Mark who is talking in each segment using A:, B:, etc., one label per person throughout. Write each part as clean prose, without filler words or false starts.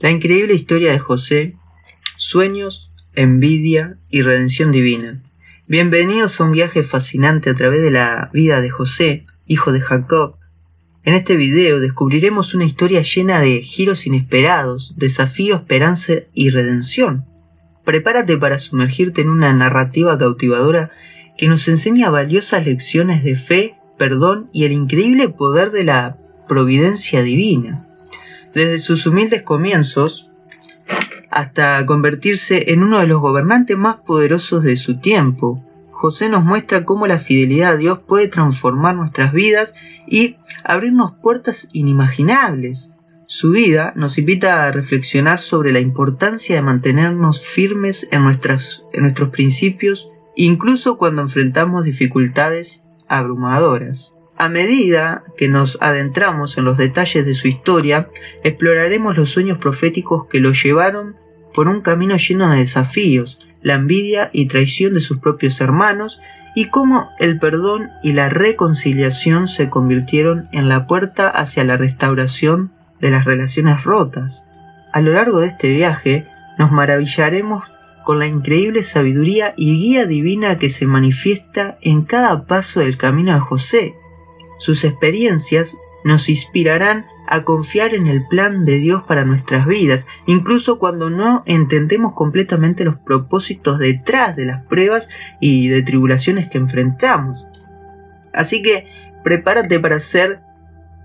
A: La increíble historia de José, sueños, envidia y redención divina. Bienvenidos a un viaje fascinante a través de la vida de José, hijo de Jacob. En este video descubriremos una historia llena de giros inesperados, desafío, esperanza y redención. Prepárate para sumergirte en una narrativa cautivadora que nos enseña valiosas lecciones de fe, perdón y el increíble poder de la providencia divina. Desde sus humildes comienzos hasta convertirse en uno de los gobernantes más poderosos de su tiempo, José nos muestra cómo la fidelidad a Dios puede transformar nuestras vidas y abrirnos puertas inimaginables. Su vida nos invita a reflexionar sobre la importancia de mantenernos firmes en nuestros principios, incluso cuando enfrentamos dificultades abrumadoras. A medida que nos adentramos en los detalles de su historia, exploraremos los sueños proféticos que lo llevaron por un camino lleno de desafíos, la envidia y traición de sus propios hermanos, y cómo el perdón y la reconciliación se convirtieron en la puerta hacia la restauración de las relaciones rotas. A lo largo de este viaje, nos maravillaremos con la increíble sabiduría y guía divina que se manifiesta en cada paso del camino de José. Sus experiencias nos inspirarán a confiar en el plan de Dios para nuestras vidas, incluso cuando no entendemos completamente los propósitos detrás de las pruebas y de tribulaciones que enfrentamos. Así que prepárate para ser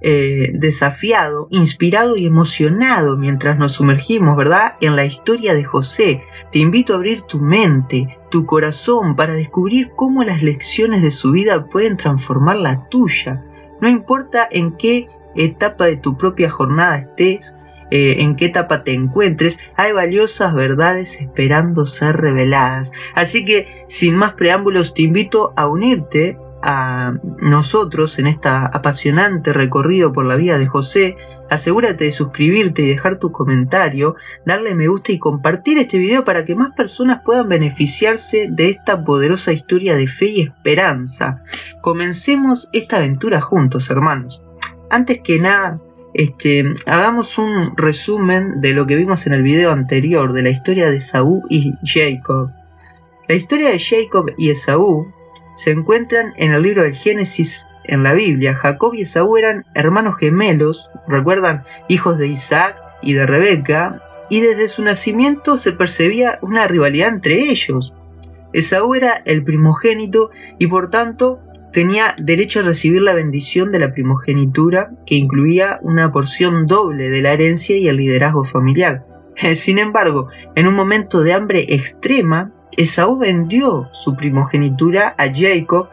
A: desafiado, inspirado y emocionado mientras nos sumergimos, ¿verdad?, en la historia de José. Te invito a abrir tu mente, tu corazón, para descubrir cómo las lecciones de su vida pueden transformar la tuya. No importa en qué etapa de tu propia jornada estés, en qué etapa te encuentres, hay valiosas verdades esperando ser reveladas. Así que, sin más preámbulos, te invito a unirte a nosotros en este apasionante recorrido por la vida de José. Asegúrate de suscribirte y dejar tu comentario, darle me gusta y compartir este video para que más personas puedan beneficiarse de esta poderosa historia de fe y esperanza. Comencemos esta aventura juntos, hermanos. Antes que nada, hagamos un resumen de lo que vimos en el video anterior, de la historia de Esaú y Jacob. La historia de Jacob y Esaú se encuentran en el libro del Génesis en la Biblia. Jacob y Esaú eran hermanos gemelos, recuerdan, hijos de Isaac y de Rebeca, y desde su nacimiento se percibía una rivalidad entre ellos. Esaú era el primogénito y por tanto tenía derecho a recibir la bendición de la primogenitura, que incluía una porción doble de la herencia y el liderazgo familiar. Sin embargo, en un momento de hambre extrema, Esaú vendió su primogenitura a Jacob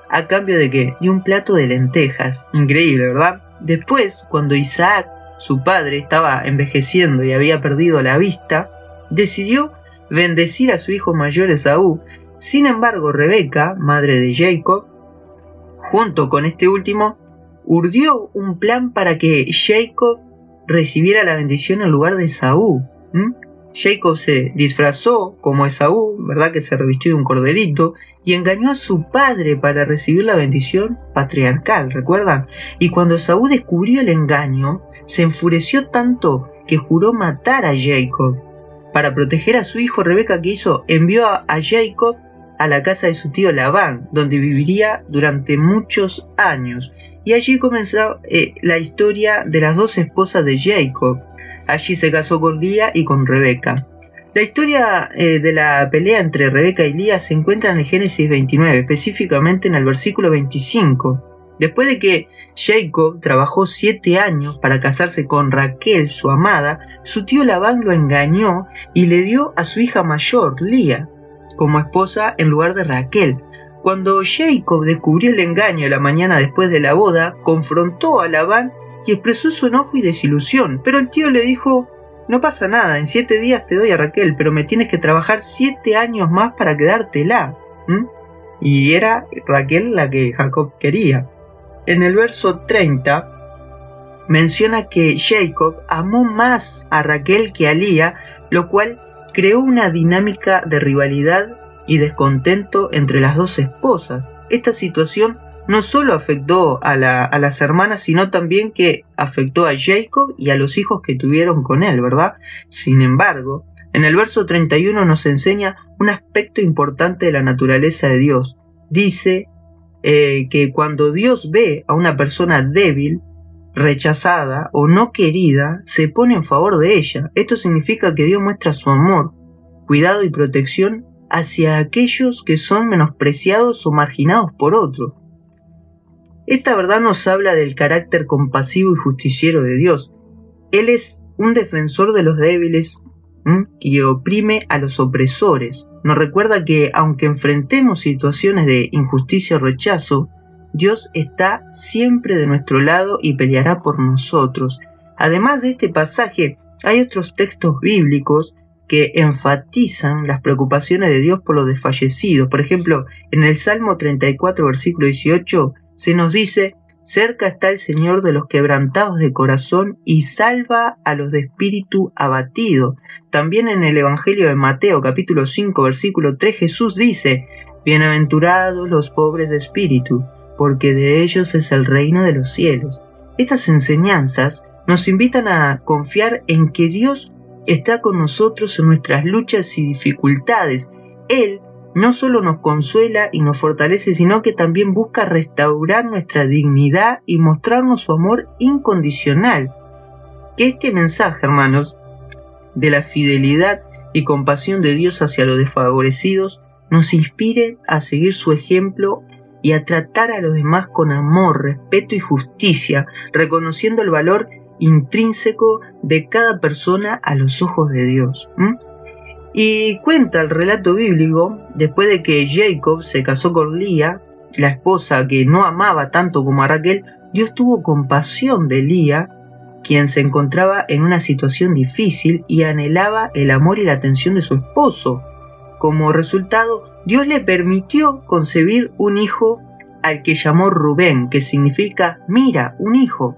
A: a cambio de ¿qué? De un plato de lentejas. Increíble, ¿verdad? Después, cuando Isaac, su padre, estaba envejeciendo y había perdido la vista, decidió bendecir a su hijo mayor Esaú. Sin embargo, Rebeca, madre de Jacob, junto con este último, urdió un plan para que Jacob recibiera la bendición en lugar de Esaú. Jacob se disfrazó como Esaú, ¿verdad?, que se revistió de un corderito, y engañó a su padre para recibir la bendición patriarcal, ¿recuerdan? Y cuando Esaú descubrió el engaño, se enfureció tanto que juró matar a Jacob. Para proteger a su hijo, Rebeca, ¿qué hizo? Envió a Jacob a la casa de su tío Labán, donde viviría durante muchos años. Y allí comenzó la historia de las dos esposas de Jacob. Allí se casó con Lía y con Rebeca. La historia de la pelea entre Rebeca y Lía se encuentra en el Génesis 29, específicamente en el versículo 25. Después de que Jacob trabajó 7 años para casarse con Raquel, su amada, su tío Labán lo engañó y le dio a su hija mayor, Lía, como esposa en lugar de Raquel. Cuando Jacob descubrió el engaño la mañana después de la boda, confrontó a Labán y expresó su enojo y desilusión. Pero el tío le dijo: no pasa nada, en 7 días te doy a Raquel, pero me tienes que trabajar 7 años más para quedártela. Y era Raquel la que Jacob quería. En el verso 30 menciona que Jacob amó más a Raquel que a Lía, lo cual creó una dinámica de rivalidad y descontento entre las dos esposas. Esta situación no solo afectó a las hermanas, sino también que afectó a Jacob y a los hijos que tuvieron con él, ¿verdad? Sin embargo, en el verso 31 nos enseña un aspecto importante de la naturaleza de Dios. Dice que cuando Dios ve a una persona débil, rechazada o no querida, se pone en favor de ella. Esto significa que Dios muestra su amor, cuidado y protección hacia aquellos que son menospreciados o marginados por otros. Esta verdad nos habla del carácter compasivo y justiciero de Dios. Él es un defensor de los débiles y oprime a los opresores. Nos recuerda que aunque enfrentemos situaciones de injusticia o rechazo, Dios está siempre de nuestro lado y peleará por nosotros. Además de este pasaje, hay otros textos bíblicos que enfatizan las preocupaciones de Dios por los desfallecidos. Por ejemplo, en el Salmo 34, versículo 18, se nos dice: cerca está el Señor de los quebrantados de corazón y salva a los de espíritu abatido. También en el Evangelio de Mateo, capítulo 5, versículo 3, Jesús dice: bienaventurados los pobres de espíritu, porque de ellos es el reino de los cielos. Estas enseñanzas nos invitan a confiar en que Dios está con nosotros en nuestras luchas y dificultades. Él no solo nos consuela y nos fortalece, sino que también busca restaurar nuestra dignidad y mostrarnos su amor incondicional. Que este mensaje, hermanos, de la fidelidad y compasión de Dios hacia los desfavorecidos, nos inspire a seguir su ejemplo y a tratar a los demás con amor, respeto y justicia, reconociendo el valor intrínseco de cada persona a los ojos de Dios. Y cuenta el relato bíblico, después de que Jacob se casó con Lía, la esposa que no amaba tanto como a Raquel, Dios tuvo compasión de Lía, quien se encontraba en una situación difícil y anhelaba el amor y la atención de su esposo. Como resultado, Dios le permitió concebir un hijo al que llamó Rubén, que significa mira, un hijo.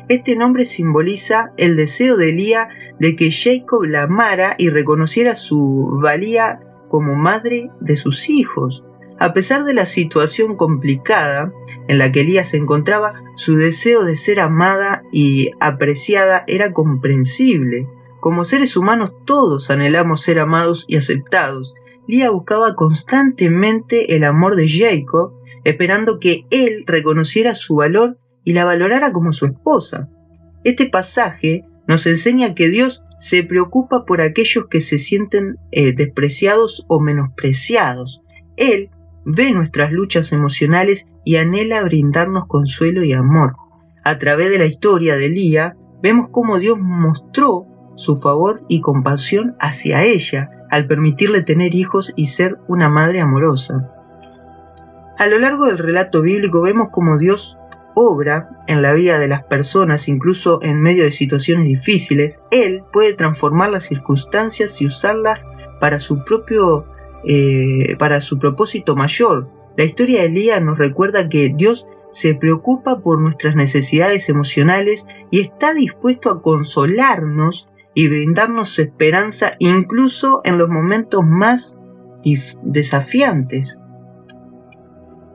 A: Este nombre simboliza el deseo de Lía de que Jacob la amara y reconociera su valía como madre de sus hijos. A pesar de la situación complicada en la que Lía se encontraba, su deseo de ser amada y apreciada era comprensible. Como seres humanos todos anhelamos ser amados y aceptados. Lía buscaba constantemente el amor de Jacob, esperando que él reconociera su valor y la valorara como su esposa. Este pasaje nos enseña que Dios se preocupa por aquellos que se sienten despreciados o menospreciados. Él ve nuestras luchas emocionales y anhela brindarnos consuelo y amor. A través de la historia de Lía, vemos cómo Dios mostró su favor y compasión hacia ella al permitirle tener hijos y ser una madre amorosa. A lo largo del relato bíblico vemos cómo Dios obra en la vida de las personas, incluso en medio de situaciones difíciles. Él puede transformar las circunstancias y usarlas para su propósito mayor. La historia de Lía nos recuerda que Dios se preocupa por nuestras necesidades emocionales y está dispuesto a consolarnos y brindarnos esperanza incluso en los momentos más desafiantes.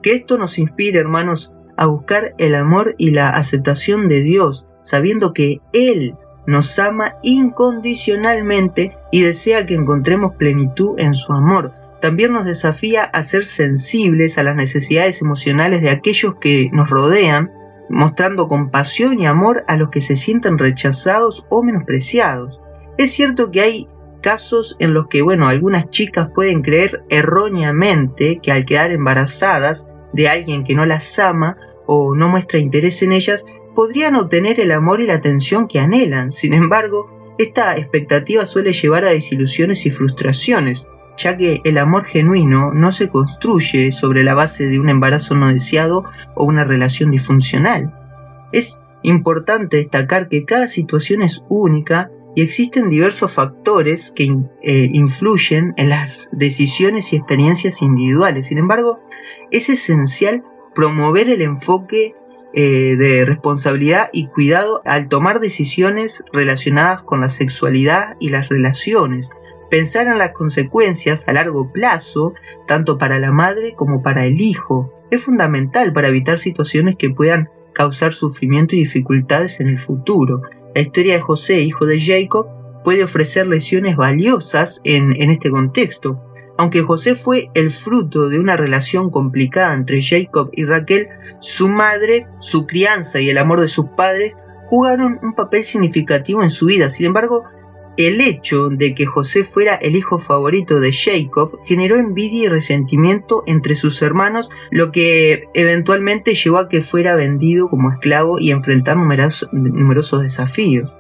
A: Que esto nos inspire, hermanos, a buscar el amor y la aceptación de Dios, sabiendo que Él nos ama incondicionalmente y desea que encontremos plenitud en su amor. También nos desafía a ser sensibles a las necesidades emocionales de aquellos que nos rodean, mostrando compasión y amor a los que se sienten rechazados o menospreciados. Es cierto que hay casos en los que, algunas chicas pueden creer erróneamente que al quedar embarazadas de alguien que no las ama o no muestra interés en ellas, podrían obtener el amor y la atención que anhelan. Sin embargo, esta expectativa suele llevar a desilusiones y frustraciones, ya que el amor genuino no se construye sobre la base de un embarazo no deseado o una relación disfuncional. Es importante destacar que cada situación es única y existen diversos factores que influyen en las decisiones y experiencias individuales. Sin embargo, es esencial promover el enfoque de responsabilidad y cuidado al tomar decisiones relacionadas con la sexualidad y las relaciones. Pensar en las consecuencias a largo plazo, tanto para la madre como para el hijo, es fundamental para evitar situaciones que puedan causar sufrimiento y dificultades en el futuro. La historia de José, hijo de Jacob, puede ofrecer lecciones valiosas en este contexto. Aunque José fue el fruto de una relación complicada entre Jacob y Raquel, su madre, su crianza y el amor de sus padres jugaron un papel significativo en su vida. Sin embargo, el hecho de que José fuera el hijo favorito de Jacob generó envidia y resentimiento entre sus hermanos, lo que eventualmente llevó a que fuera vendido como esclavo y enfrentar numerosos desafíos.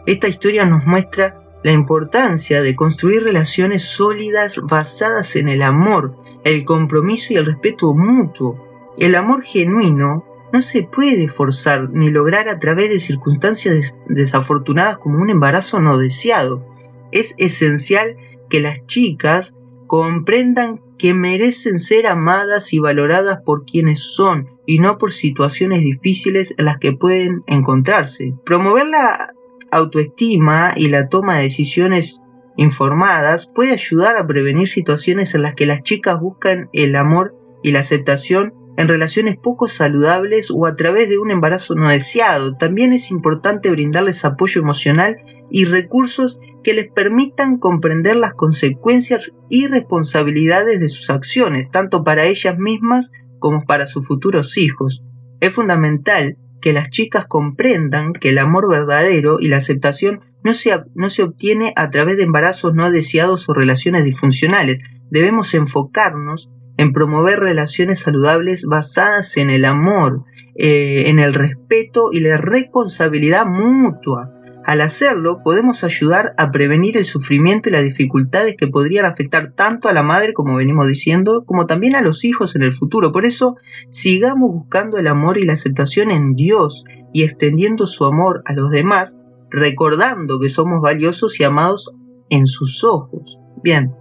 A: Esta historia nos muestra la importancia de construir relaciones sólidas basadas en el amor, el compromiso y el respeto mutuo. El amor genuino no se puede forzar ni lograr a través de circunstancias desafortunadas como un embarazo no deseado. Es esencial que las chicas comprendan que merecen ser amadas y valoradas por quienes son y no por situaciones difíciles en las que pueden encontrarse. Promover la autoestima y la toma de decisiones informadas puede ayudar a prevenir situaciones en las que las chicas buscan el amor y la aceptación en relaciones poco saludables o a través de un embarazo no deseado. También es importante brindarles apoyo emocional y recursos que les permitan comprender las consecuencias y responsabilidades de sus acciones, tanto para ellas mismas como para sus futuros hijos. Es fundamental que las chicas comprendan que el amor verdadero y la aceptación no se obtiene a través de embarazos no deseados o relaciones disfuncionales. Debemos enfocarnos en promover relaciones saludables basadas en el amor, en el respeto y la responsabilidad mutua. Al hacerlo, podemos ayudar a prevenir el sufrimiento y las dificultades que podrían afectar tanto a la madre, como venimos diciendo, como también a los hijos en el futuro. Por eso, sigamos buscando el amor y la aceptación en Dios y extendiendo su amor a los demás, recordando que somos valiosos y amados en sus ojos. Bien,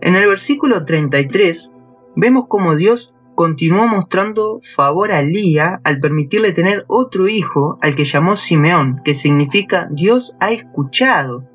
A: en el versículo 33 vemos cómo Dios continuó mostrando favor a Lía al permitirle tener otro hijo al que llamó Simeón, que significa Dios ha escuchado.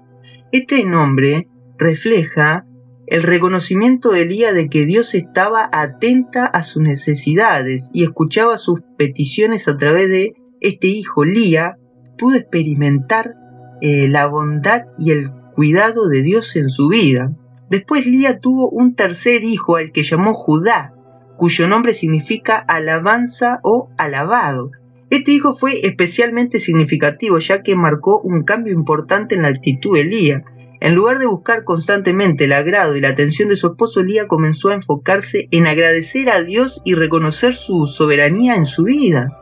A: Este nombre refleja el reconocimiento de Lía de que Dios estaba atenta a sus necesidades y escuchaba sus peticiones a través de este hijo. Lía pudo experimentar la bondad y el cuidado de Dios en su vida. Después Lía tuvo un tercer hijo al que llamó Judá, cuyo nombre significa alabanza o alabado. Este hijo fue especialmente significativo ya que marcó un cambio importante en la actitud de Lía. En lugar de buscar constantemente el agrado y la atención de su esposo, Lía comenzó a enfocarse en agradecer a Dios y reconocer su soberanía en su vida.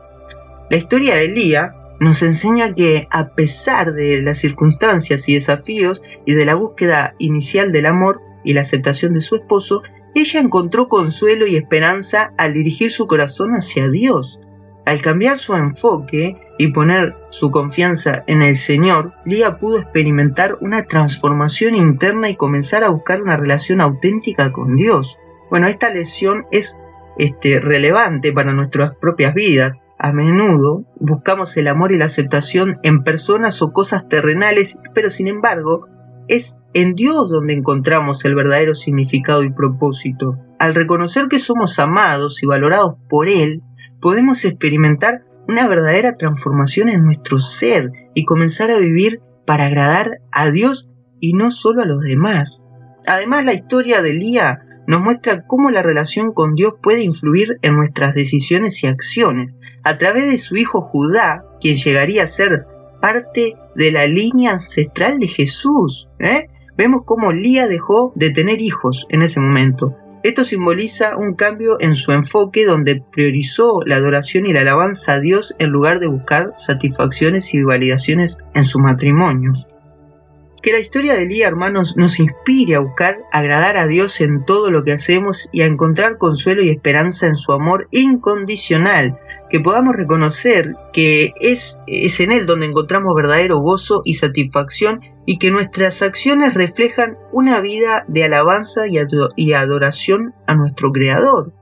A: La historia de Lía nos enseña que a pesar de las circunstancias y desafíos y de la búsqueda inicial del amor y la aceptación de su esposo, ella encontró consuelo y esperanza al dirigir su corazón hacia Dios. Al cambiar su enfoque y poner su confianza en el Señor, Lía pudo experimentar una transformación interna y comenzar a buscar una relación auténtica con Dios. Bueno, esta lección es relevante para nuestras propias vidas. A menudo buscamos el amor y la aceptación en personas o cosas terrenales, pero sin embargo, es en Dios donde encontramos el verdadero significado y propósito. Al reconocer que somos amados y valorados por Él, podemos experimentar una verdadera transformación en nuestro ser y comenzar a vivir para agradar a Dios y no solo a los demás. Además, la historia de Lía nos muestra cómo la relación con Dios puede influir en nuestras decisiones y acciones. A través de su hijo Judá, quien llegaría a ser parte de la línea ancestral de Jesús. Vemos cómo Lía dejó de tener hijos en ese momento. Esto simboliza un cambio en su enfoque donde priorizó la adoración y la alabanza a Dios en lugar de buscar satisfacciones y validaciones en sus matrimonios. Que la historia de Lía, hermanos, nos inspire a buscar agradar a Dios en todo lo que hacemos y a encontrar consuelo y esperanza en su amor incondicional. Que podamos reconocer que es en Él donde encontramos verdadero gozo y satisfacción y que nuestras acciones reflejan una vida de alabanza y adoración a nuestro Creador.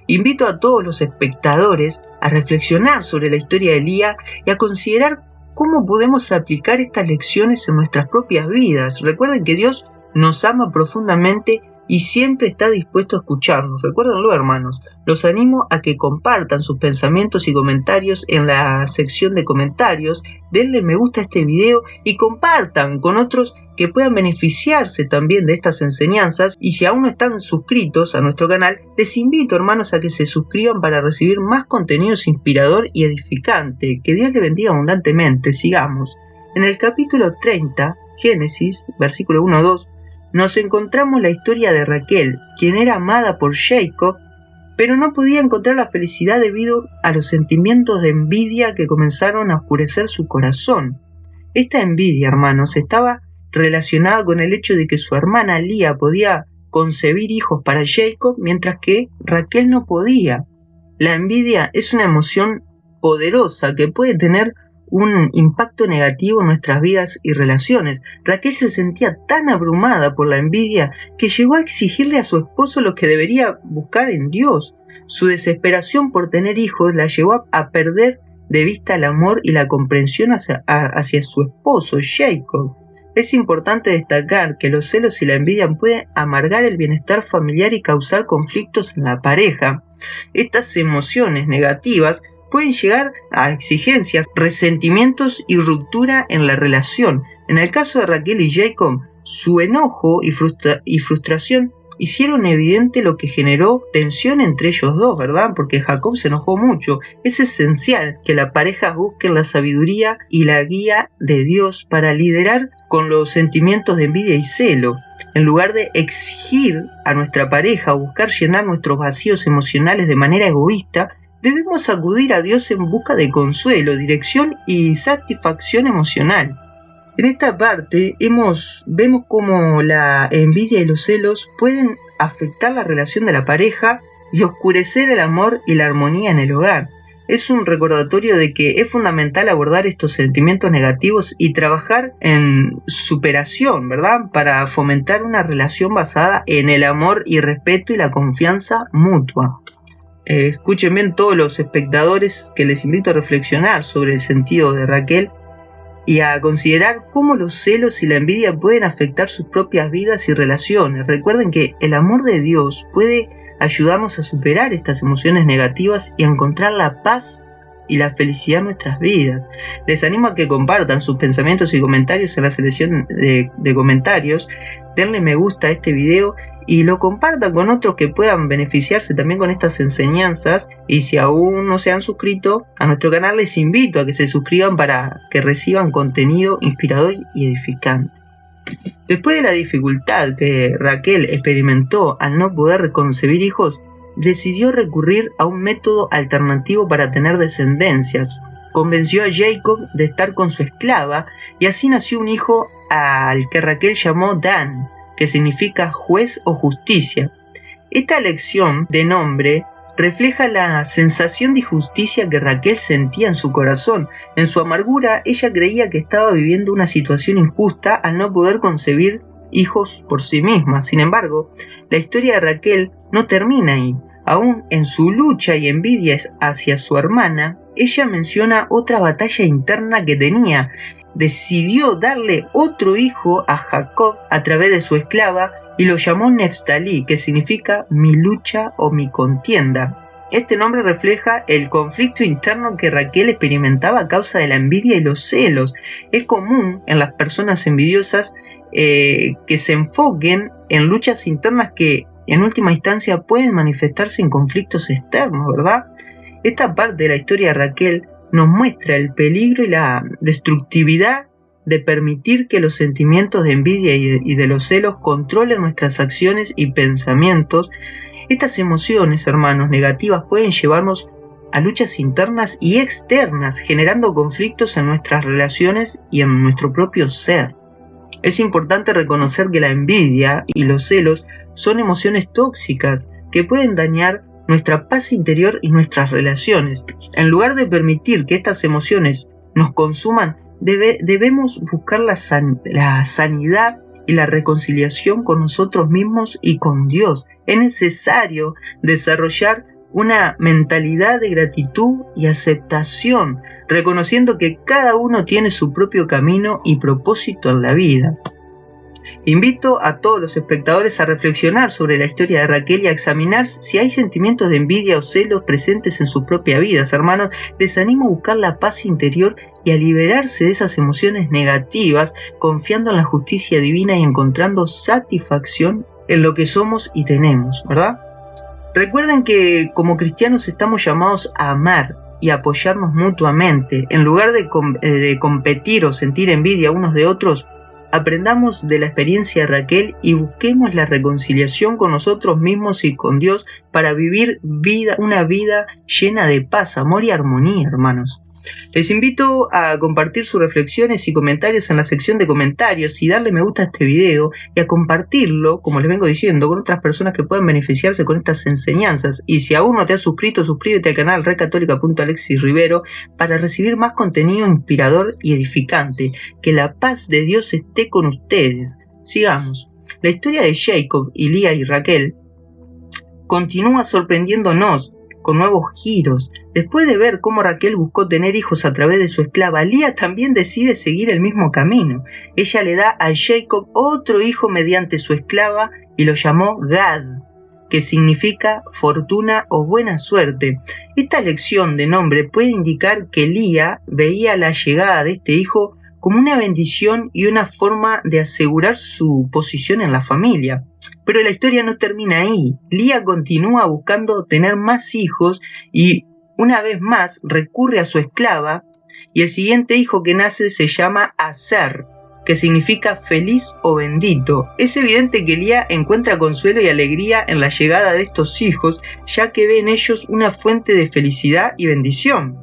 A: Invito a todos los espectadores a reflexionar sobre la historia de Lía y a considerar cómo podemos aplicar estas lecciones en nuestras propias vidas. Recuerden que Dios nos ama profundamente y siempre está dispuesto a escucharnos. Recuérdenlo, hermanos. Los animo a que compartan sus pensamientos y comentarios en la sección de comentarios. Denle me gusta a este video y compartan con otros que puedan beneficiarse también de estas enseñanzas. Y si aún no están suscritos a nuestro canal, les invito, hermanos, a que se suscriban para recibir más contenido inspirador y edificante. Que Dios les bendiga abundantemente. Sigamos. En el capítulo 30, Génesis, versículo 1-2, nos encontramos la historia de Raquel, quien era amada por Jacob, pero no podía encontrar la felicidad debido a los sentimientos de envidia que comenzaron a oscurecer su corazón. Esta envidia, hermanos, estaba relacionada con el hecho de que su hermana Lía podía concebir hijos para Jacob, mientras que Raquel no podía. La envidia es una emoción poderosa que puede tener un impacto negativo en nuestras vidas y relaciones. Raquel se sentía tan abrumada por la envidia que llegó a exigirle a su esposo lo que debería buscar en Dios. Su desesperación por tener hijos la llevó a perder de vista el amor y la comprensión hacia su esposo, Jacob. Es importante destacar que los celos y la envidia pueden amargar el bienestar familiar y causar conflictos en la pareja. Estas emociones negativas pueden llegar a exigencias, resentimientos y ruptura en la relación. En el caso de Raquel y Jacob, su enojo y frustración hicieron evidente lo que generó tensión entre ellos dos, ¿verdad? Porque Jacob se enojó mucho. Es esencial que la pareja busque la sabiduría y la guía de Dios para lidiar con los sentimientos de envidia y celo. En lugar de exigir a nuestra pareja o buscar llenar nuestros vacíos emocionales de manera egoísta, debemos acudir a Dios en busca de consuelo, dirección y satisfacción emocional. En esta parte vemos cómo la envidia y los celos pueden afectar la relación de la pareja y oscurecer el amor y la armonía en el hogar. Es un recordatorio de que es fundamental abordar estos sentimientos negativos y trabajar en superación, ¿verdad? Para fomentar una relación basada en el amor y respeto y la confianza mutua. Escuchen bien todos los espectadores, que les invito a reflexionar sobre el sentido de Raquel y a considerar cómo los celos y la envidia pueden afectar sus propias vidas y relaciones. Recuerden que el amor de Dios puede ayudarnos a superar estas emociones negativas y a encontrar la paz y la felicidad en nuestras vidas. Les animo a que compartan sus pensamientos y comentarios en la selección de comentarios. Denle me gusta a este video y lo compartan con otros que puedan beneficiarse también con estas enseñanzas. Y si aún no se han suscrito a nuestro canal, les invito a que se suscriban para que reciban contenido inspirador y edificante. Después de la dificultad que Raquel experimentó al no poder concebir hijos, decidió recurrir a un método alternativo para tener descendencias. Convenció a Jacob de estar con su esclava y así nació un hijo al que Raquel llamó Dan, que significa juez o justicia. Esta elección de nombre refleja la sensación de injusticia que Raquel sentía en su corazón. En su amargura, ella creía que estaba viviendo una situación injusta al no poder concebir hijos por sí misma. Sin embargo, la historia de Raquel no termina ahí. Aún en su lucha y envidia hacia su hermana, ella menciona otra batalla interna que tenía. Decidió darle otro hijo a Jacob a través de su esclava y lo llamó Neftalí, que significa mi lucha o mi contienda. Este nombre refleja el conflicto interno que Raquel experimentaba a causa de la envidia y los celos. Es común en las personas envidiosas que se enfoquen en luchas internas que en última instancia pueden manifestarse en conflictos externos, ¿verdad? Esta parte de la historia de Raquel nos muestra el peligro y la destructividad de permitir que los sentimientos de envidia y de los celos controlen nuestras acciones y pensamientos. Estas emociones, hermanos, negativas pueden llevarnos a luchas internas y externas, generando conflictos en nuestras relaciones y en nuestro propio ser. Es importante reconocer que la envidia y los celos son emociones tóxicas que pueden dañar nuestra paz interior y nuestras relaciones. En lugar de permitir que estas emociones nos consuman, debemos buscar la sanidad y la reconciliación con nosotros mismos y con Dios. Es necesario desarrollar una mentalidad de gratitud y aceptación, reconociendo que cada uno tiene su propio camino y propósito en la vida. Invito a todos los espectadores a reflexionar sobre la historia de Raquel y a examinar si hay sentimientos de envidia o celos presentes en sus propias vidas. Hermanos, les animo a buscar la paz interior y a liberarse de esas emociones negativas, confiando en la justicia divina y encontrando satisfacción en lo que somos y tenemos, ¿verdad? Recuerden que como cristianos estamos llamados a amar y apoyarnos mutuamente. En lugar de competir o sentir envidia unos de otros, aprendamos de la experiencia de Raquel y busquemos la reconciliación con nosotros mismos y con Dios para vivir una vida llena de paz, amor y armonía, hermanos. Les invito a compartir sus reflexiones y comentarios en la sección de comentarios y darle me gusta a este video y a compartirlo, como les vengo diciendo, con otras personas que puedan beneficiarse con estas enseñanzas. Y si aún no te has suscrito, suscríbete al canal redcatólica.alexisrivero para recibir más contenido inspirador y edificante. Que la paz de Dios esté con ustedes. Sigamos. La historia de Jacob, Lía y Raquel continúa sorprendiéndonos con nuevos giros. Después de ver cómo Raquel buscó tener hijos a través de su esclava, Lía también decide seguir el mismo camino. Ella le da a Jacob otro hijo mediante su esclava y lo llamó Gad, que significa fortuna o buena suerte. Esta elección de nombre puede indicar que Lía veía la llegada de este hijo como una bendición y una forma de asegurar su posición en la familia. Pero la historia no termina ahí. Lía continúa buscando tener más hijos y una vez más recurre a su esclava y el siguiente hijo que nace se llama Aser, que significa feliz o bendito. Es evidente que Lía encuentra consuelo y alegría en la llegada de estos hijos, ya que ve en ellos una fuente de felicidad y bendición.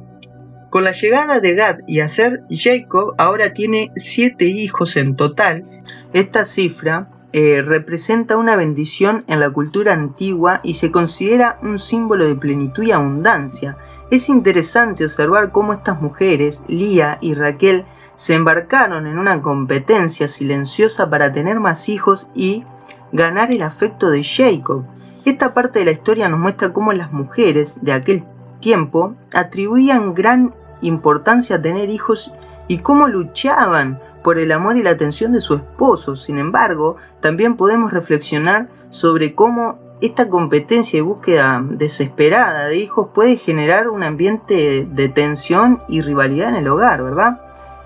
A: Con la llegada de Gad y Aser, Jacob ahora tiene 7 hijos en total. Esta cifra representa una bendición en la cultura antigua y se considera un símbolo de plenitud y abundancia. Es interesante observar cómo estas mujeres, Lía y Raquel, se embarcaron en una competencia silenciosa para tener más hijos y ganar el afecto de Jacob. Esta parte de la historia nos muestra cómo las mujeres de aquel tiempo atribuían gran importancia a tener hijos y cómo luchaban por el amor y la atención de su esposo. Sin embargo, también podemos reflexionar sobre cómo esta competencia y búsqueda desesperada de hijos puede generar un ambiente de tensión y rivalidad en el hogar, ¿verdad?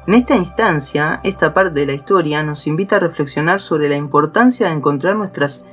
A: En esta instancia, esta parte de la historia nos invita a reflexionar sobre la importancia de encontrar nuestras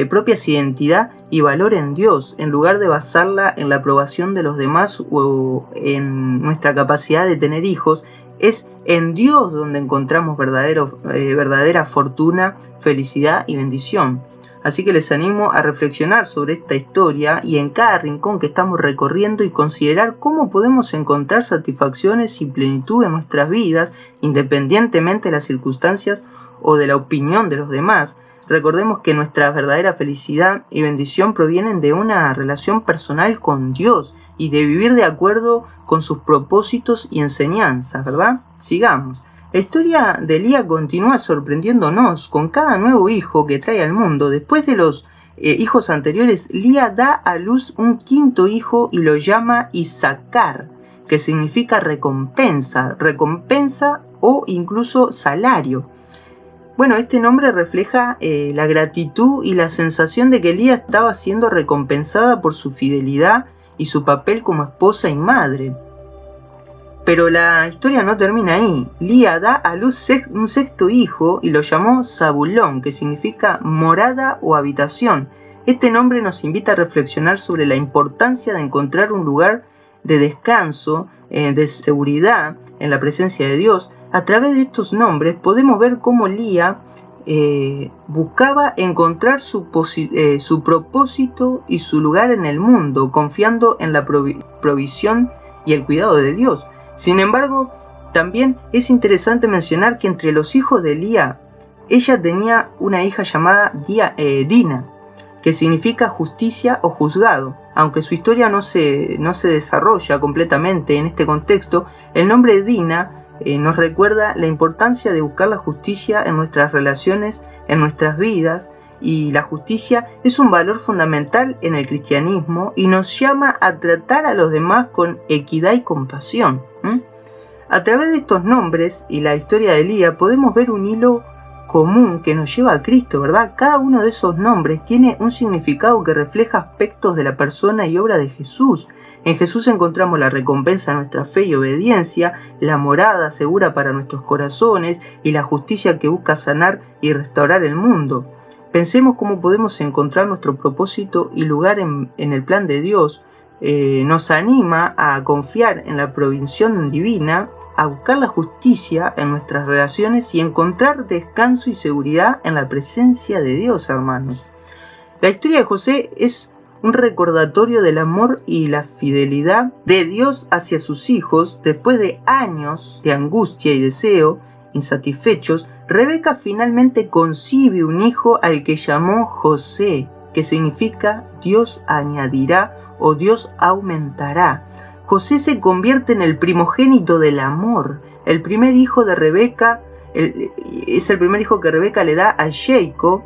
A: propias identidad y valor en Dios, en lugar de basarla en la aprobación de los demás o en nuestra capacidad de tener hijos. Es en Dios donde encontramos verdadera fortuna, felicidad y bendición. Así que les animo a reflexionar sobre esta historia y en cada rincón que estamos recorriendo y considerar cómo podemos encontrar satisfacciones y plenitud en nuestras vidas, independientemente de las circunstancias o de la opinión de los demás. Recordemos que nuestra verdadera felicidad y bendición provienen de una relación personal con Dios y de vivir de acuerdo con sus propósitos y enseñanzas, ¿verdad? Sigamos. La historia de Lía continúa sorprendiéndonos con cada nuevo hijo que trae al mundo. Después de los hijos anteriores, Lía da a luz un quinto hijo y lo llama Isacar, que significa recompensa o incluso salario. Bueno, este nombre refleja la gratitud y la sensación de que Lía estaba siendo recompensada por su fidelidad y su papel como esposa y madre. Pero la historia no termina ahí. Lía da a luz un sexto hijo y lo llamó Zabulón, que significa morada o habitación. Este nombre nos invita a reflexionar sobre la importancia de encontrar un lugar de descanso, de seguridad en la presencia de Dios. A través de estos nombres podemos ver cómo Lía buscaba encontrar su propósito y su lugar en el mundo, confiando en la provisión y el cuidado de Dios. Sin embargo, también es interesante mencionar que entre los hijos de Lía, ella tenía una hija llamada Dina, que significa justicia o juzgado. Aunque su historia no se desarrolla completamente en este contexto, el nombre de Dina nos recuerda la importancia de buscar la justicia en nuestras relaciones, en nuestras vidas, y la justicia es un valor fundamental en el cristianismo y nos llama a tratar a los demás con equidad y compasión. A través de estos nombres y la historia de Lía podemos ver un hilo común que nos lleva a Cristo, ¿verdad? Cada uno de esos nombres tiene un significado que refleja aspectos de la persona y obra de Jesús. En Jesús encontramos la recompensa de nuestra fe y obediencia, la morada segura para nuestros corazones y la justicia que busca sanar y restaurar el mundo. Pensemos cómo podemos encontrar nuestro propósito y lugar en el plan de Dios. Nos anima a confiar en la provisión divina, a buscar la justicia en nuestras relaciones y encontrar descanso y seguridad en la presencia de Dios, hermanos. La historia de José es un recordatorio del amor y la fidelidad de Dios hacia sus hijos. Después de años de angustia y deseo insatisfechos, Rebeca finalmente concibe un hijo al que llamó José, que significa Dios añadirá o Dios aumentará. José se convierte en el primogénito del amor, el primer hijo de Rebeca, es el primer hijo que Rebeca le da a Jacob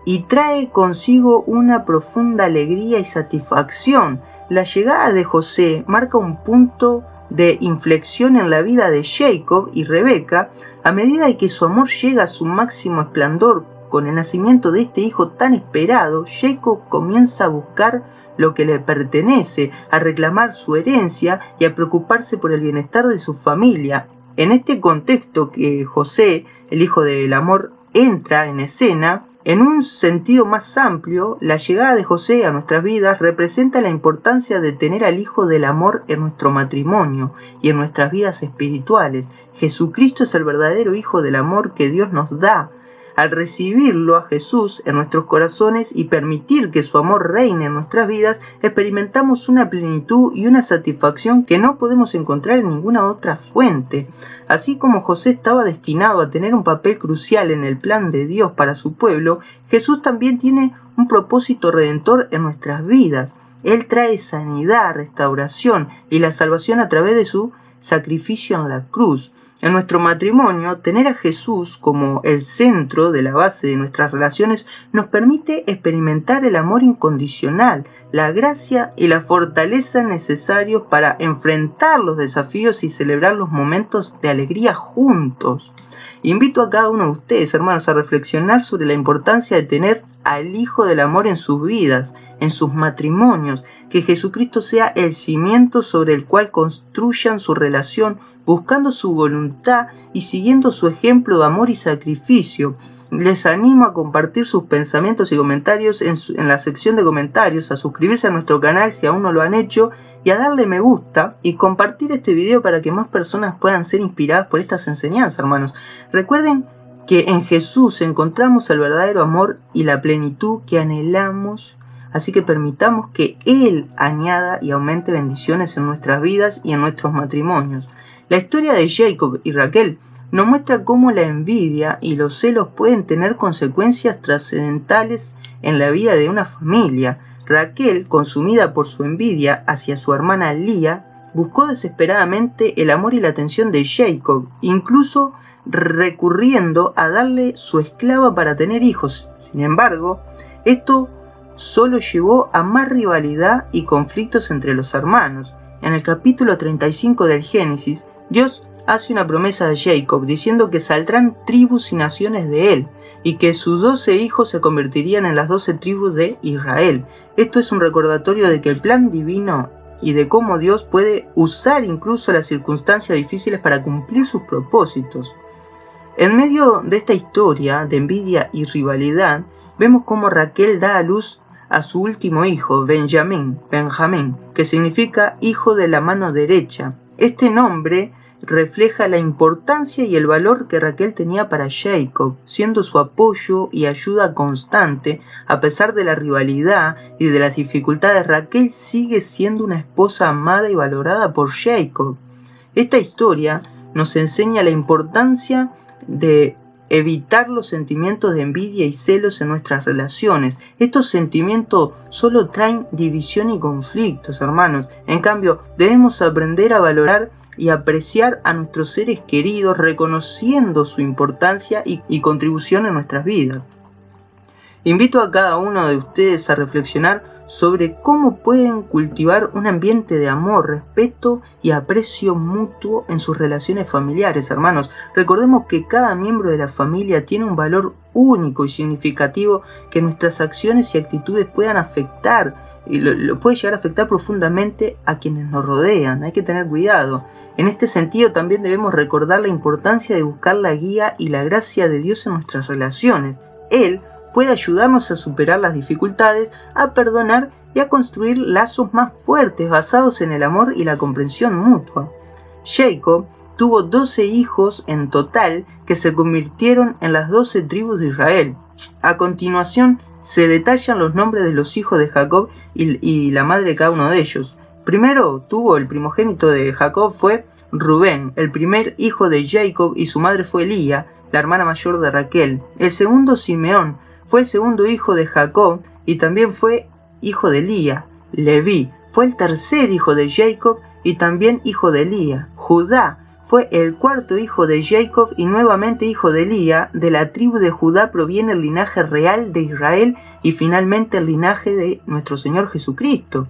A: y trae consigo una profunda alegría y satisfacción. La llegada de José marca un punto de inflexión en la vida de Jacob y Rebeca a medida que su amor llega a su máximo esplendor. Con el nacimiento de este hijo tan esperado, Jacob comienza a buscar lo que le pertenece, a reclamar su herencia y a preocuparse por el bienestar de su familia. En este contexto que José, el hijo del amor, entra en escena, en un sentido más amplio, la llegada de José a nuestras vidas representa la importancia de tener al hijo del amor en nuestro matrimonio y en nuestras vidas espirituales. Jesucristo es el verdadero hijo del amor que Dios nos da. Al recibirlo a Jesús en nuestros corazones y permitir que su amor reine en nuestras vidas, experimentamos una plenitud y una satisfacción que no podemos encontrar en ninguna otra fuente. Así como José estaba destinado a tener un papel crucial en el plan de Dios para su pueblo, Jesús también tiene un propósito redentor en nuestras vidas. Él trae sanidad, restauración y la salvación a través de su sacrificio en la cruz. En nuestro matrimonio, tener a Jesús como el centro de la base de nuestras relaciones nos permite experimentar el amor incondicional, la gracia y la fortaleza necesarios para enfrentar los desafíos y celebrar los momentos de alegría juntos. Invito a cada uno de ustedes, hermanos, a reflexionar sobre la importancia de tener al Hijo del Amor en sus vidas, en sus matrimonios, que Jesucristo sea el cimiento sobre el cual construyan su relación, buscando su voluntad y siguiendo su ejemplo de amor y sacrificio. Les animo a compartir sus pensamientos y comentarios en la sección de comentarios, a suscribirse a nuestro canal si aún no lo han hecho y a darle me gusta y compartir este video para que más personas puedan ser inspiradas por estas enseñanzas, hermanos. Recuerden que en Jesús encontramos el verdadero amor y la plenitud que anhelamos, así que permitamos que Él añada y aumente bendiciones en nuestras vidas y en nuestros matrimonios. La historia de Jacob y Raquel nos muestra cómo la envidia y los celos pueden tener consecuencias trascendentales en la vida de una familia. Raquel, consumida por su envidia hacia su hermana Lía, buscó desesperadamente el amor y la atención de Jacob, incluso recurriendo a darle su esclava para tener hijos. Sin embargo, esto solo llevó a más rivalidad y conflictos entre los hermanos. En el capítulo 35 del Génesis, Dios hace una promesa a Jacob diciendo que saldrán tribus y naciones de él y que sus 12 hijos se convertirían en las 12 tribus de Israel. Esto es un recordatorio de que el plan divino y de cómo Dios puede usar incluso las circunstancias difíciles para cumplir sus propósitos. En medio de esta historia de envidia y rivalidad, vemos cómo Raquel da a luz a su último hijo, Benjamín, que significa hijo de la mano derecha. Este nombre refleja la importancia y el valor que Raquel tenía para Jacob, siendo su apoyo y ayuda constante. A pesar de la rivalidad y de las dificultades, Raquel sigue siendo una esposa amada y valorada por Jacob. Esta historia nos enseña la importancia de evitar los sentimientos de envidia y celos en nuestras relaciones. Estos sentimientos solo traen división y conflictos, hermanos. En cambio, debemos aprender a valorar y apreciar a nuestros seres queridos, reconociendo su importancia y contribución en nuestras vidas. Invito a cada uno de ustedes a reflexionar sobre cómo pueden cultivar un ambiente de amor, respeto y aprecio mutuo en sus relaciones familiares, hermanos. Recordemos que cada miembro de la familia tiene un valor único y significativo que nuestras acciones y actitudes puedan afectar, y lo puede llegar a afectar profundamente a quienes nos rodean. Hay que tener cuidado. En este sentido, también debemos recordar la importancia de buscar la guía y la gracia de Dios en nuestras relaciones. Él puede ayudarnos a superar las dificultades, a perdonar y a construir lazos más fuertes basados en el amor y la comprensión mutua. Jacob tuvo 12 hijos en total que se convirtieron en las 12 tribus de Israel. A continuación se detallan los nombres de los hijos de Jacob y la madre de cada uno de ellos. Primero el primogénito de Jacob fue Rubén, el primer hijo de Jacob, y su madre fue Lía, la hermana mayor de Raquel. El segundo, Simeón, fue el segundo hijo de Jacob y también fue hijo de Lía. Leví fue el tercer hijo de Jacob y también hijo de Lía. Judá fue el cuarto hijo de Jacob y nuevamente hijo de Lía. De la tribu de Judá proviene el linaje real de Israel y finalmente el linaje de nuestro Señor Jesucristo.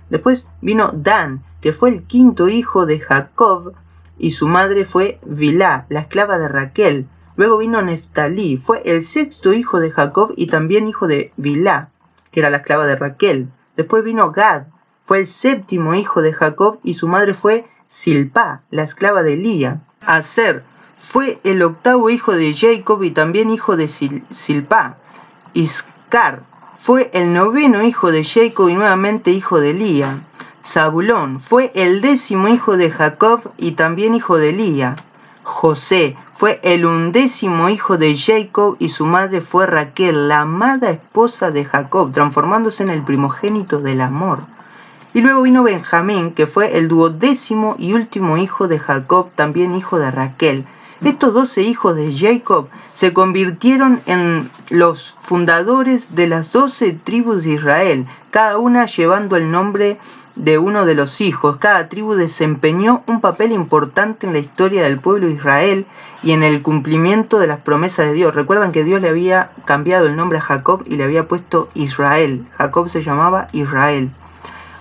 A: Después vino Dan, que fue el quinto hijo de Jacob y su madre fue Bilhá, la esclava de Raquel. Luego vino Neftalí, fue el sexto hijo de Jacob y también hijo de Bilhá, que era la esclava de Raquel. Después vino Gad, fue el séptimo hijo de Jacob y su madre fue Silpá, la esclava de Lía. Aser fue el octavo hijo de Jacob y también hijo de Silpá. Iscar fue el noveno hijo de Jacob y nuevamente hijo de Lía. Zabulón fue el 10º hijo de Jacob y también hijo de Lía. José fue el 11º hijo de Jacob y su madre fue Raquel, la amada esposa de Jacob, transformándose en el primogénito del amor. Y luego vino Benjamín, que fue el 12º y último hijo de Jacob, también hijo de Raquel. Estos 12 hijos de Jacob se convirtieron en los fundadores de las 12 tribus de Israel, cada una llevando el nombre de uno de los hijos. Cada tribu desempeñó un papel importante en la historia del pueblo de Israel y en el cumplimiento de las promesas de Dios. Recuerdan que Dios le había cambiado el nombre a Jacob y le había puesto Israel. Jacob se llamaba Israel.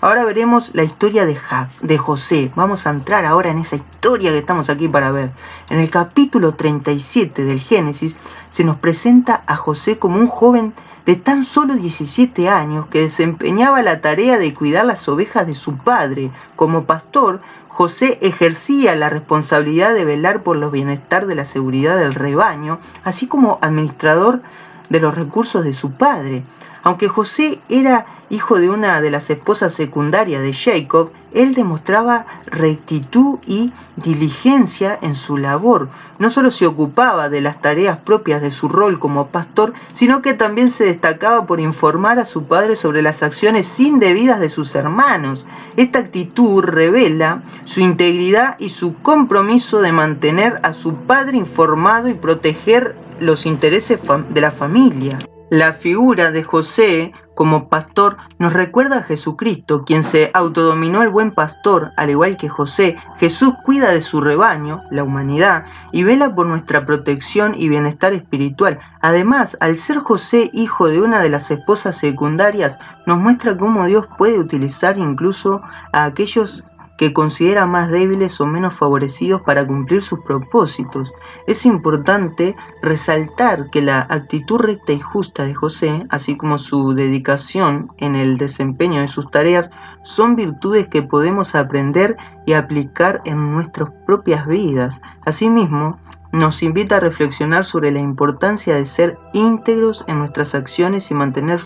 A: Ahora veremos la historia de José. Vamos a entrar ahora en esa historia que estamos aquí para ver. En el capítulo 37 del Génesis se nos presenta a José como un joven de tan solo 17 años que desempeñaba la tarea de cuidar las ovejas de su padre. Como pastor, José ejercía la responsabilidad de velar por el bienestar de la seguridad del rebaño, así como administrador de los recursos de su padre. Aunque José era hijo de una de las esposas secundarias de Jacob, él demostraba rectitud y diligencia en su labor. No solo se ocupaba de las tareas propias de su rol como pastor, sino que también se destacaba por informar a su padre sobre las acciones indebidas de sus hermanos. Esta actitud revela su integridad y su compromiso de mantener a su padre informado y proteger los intereses de la familia. La figura de José como pastor nos recuerda a Jesucristo, quien se autodominó el buen pastor. Al igual que José, Jesús cuida de su rebaño, la humanidad, y vela por nuestra protección y bienestar espiritual. Además, al ser José hijo de una de las esposas secundarias, nos muestra cómo Dios puede utilizar incluso a aquellos que considera más débiles o menos favorecidos para cumplir sus propósitos. Es importante resaltar que la actitud recta y justa de José, así como su dedicación en el desempeño de sus tareas, son virtudes que podemos aprender y aplicar en nuestras propias vidas. Asimismo, nos invita a reflexionar sobre la importancia de ser íntegros en nuestras acciones y mantener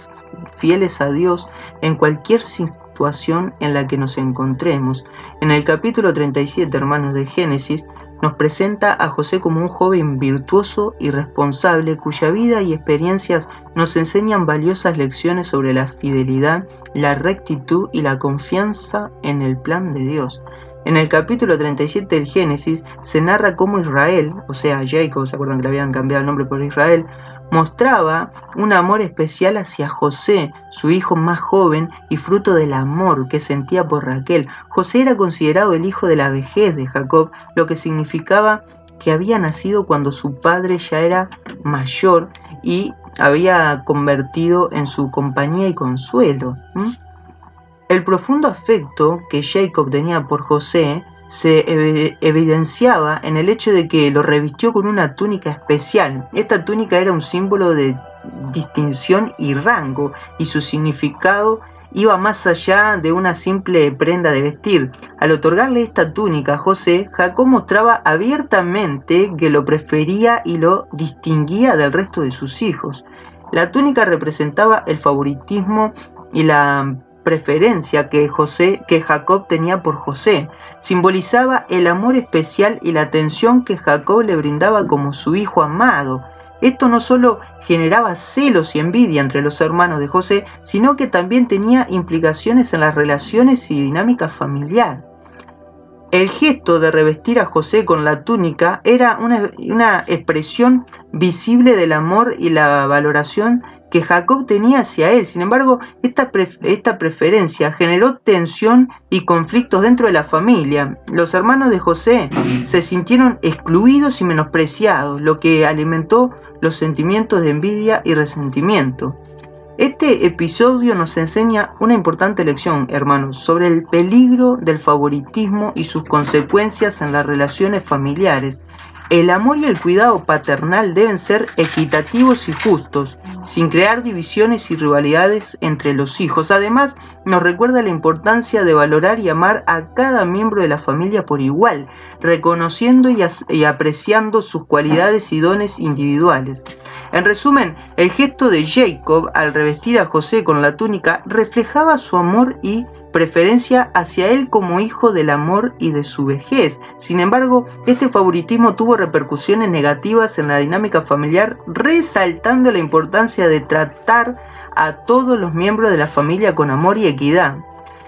A: fieles a Dios en cualquier situación en la que nos encontremos. En el capítulo 37, hermanos, de Génesis, nos presenta a José como un joven virtuoso y responsable cuya vida y experiencias nos enseñan valiosas lecciones sobre la fidelidad, la rectitud y la confianza en el plan de Dios. En el capítulo 37 del Génesis se narra cómo Israel, o sea Jacob, ¿se acuerdan que le habían cambiado el nombre por Israel?, mostraba un amor especial hacia José, su hijo más joven y fruto del amor que sentía por Raquel. José era considerado el hijo de la vejez de Jacob, lo que significaba que había nacido cuando su padre ya era mayor y había convertido en su compañía y consuelo. El profundo afecto que Jacob tenía por José se evidenciaba en el hecho de que lo revistió con una túnica especial. Esta túnica era un símbolo de distinción y rango, y su significado iba más allá de una simple prenda de vestir. Al otorgarle esta túnica a José, Jacob mostraba abiertamente que lo prefería y lo distinguía del resto de sus hijos. La túnica representaba el favoritismo y la preferencia que Jacob tenía por José. Simbolizaba el amor especial y la atención que Jacob le brindaba como su hijo amado. Esto no solo generaba celos y envidia entre los hermanos de José, sino que también tenía implicaciones en las relaciones y dinámica familiar. El gesto de revestir a José con la túnica era una expresión visible del amor y la valoración que Jacob tenía hacia él. Sin embargo, esta preferencia generó tensión y conflictos dentro de la familia. Los hermanos de José se sintieron excluidos y menospreciados, lo que alimentó los sentimientos de envidia y resentimiento. Este episodio nos enseña una importante lección, hermanos, sobre el peligro del favoritismo y sus consecuencias en las relaciones familiares. El amor y el cuidado paternal deben ser equitativos y justos, sin crear divisiones y rivalidades entre los hijos. Además, nos recuerda la importancia de valorar y amar a cada miembro de la familia por igual, reconociendo y apreciando sus cualidades y dones individuales. En resumen, el gesto de Jacob al revestir a José con la túnica reflejaba su amor y preferencia hacia él como hijo del amor y de su vejez. Sin embargo, este favoritismo tuvo repercusiones negativas en la dinámica familiar, resaltando la importancia de tratar a todos los miembros de la familia con amor y equidad.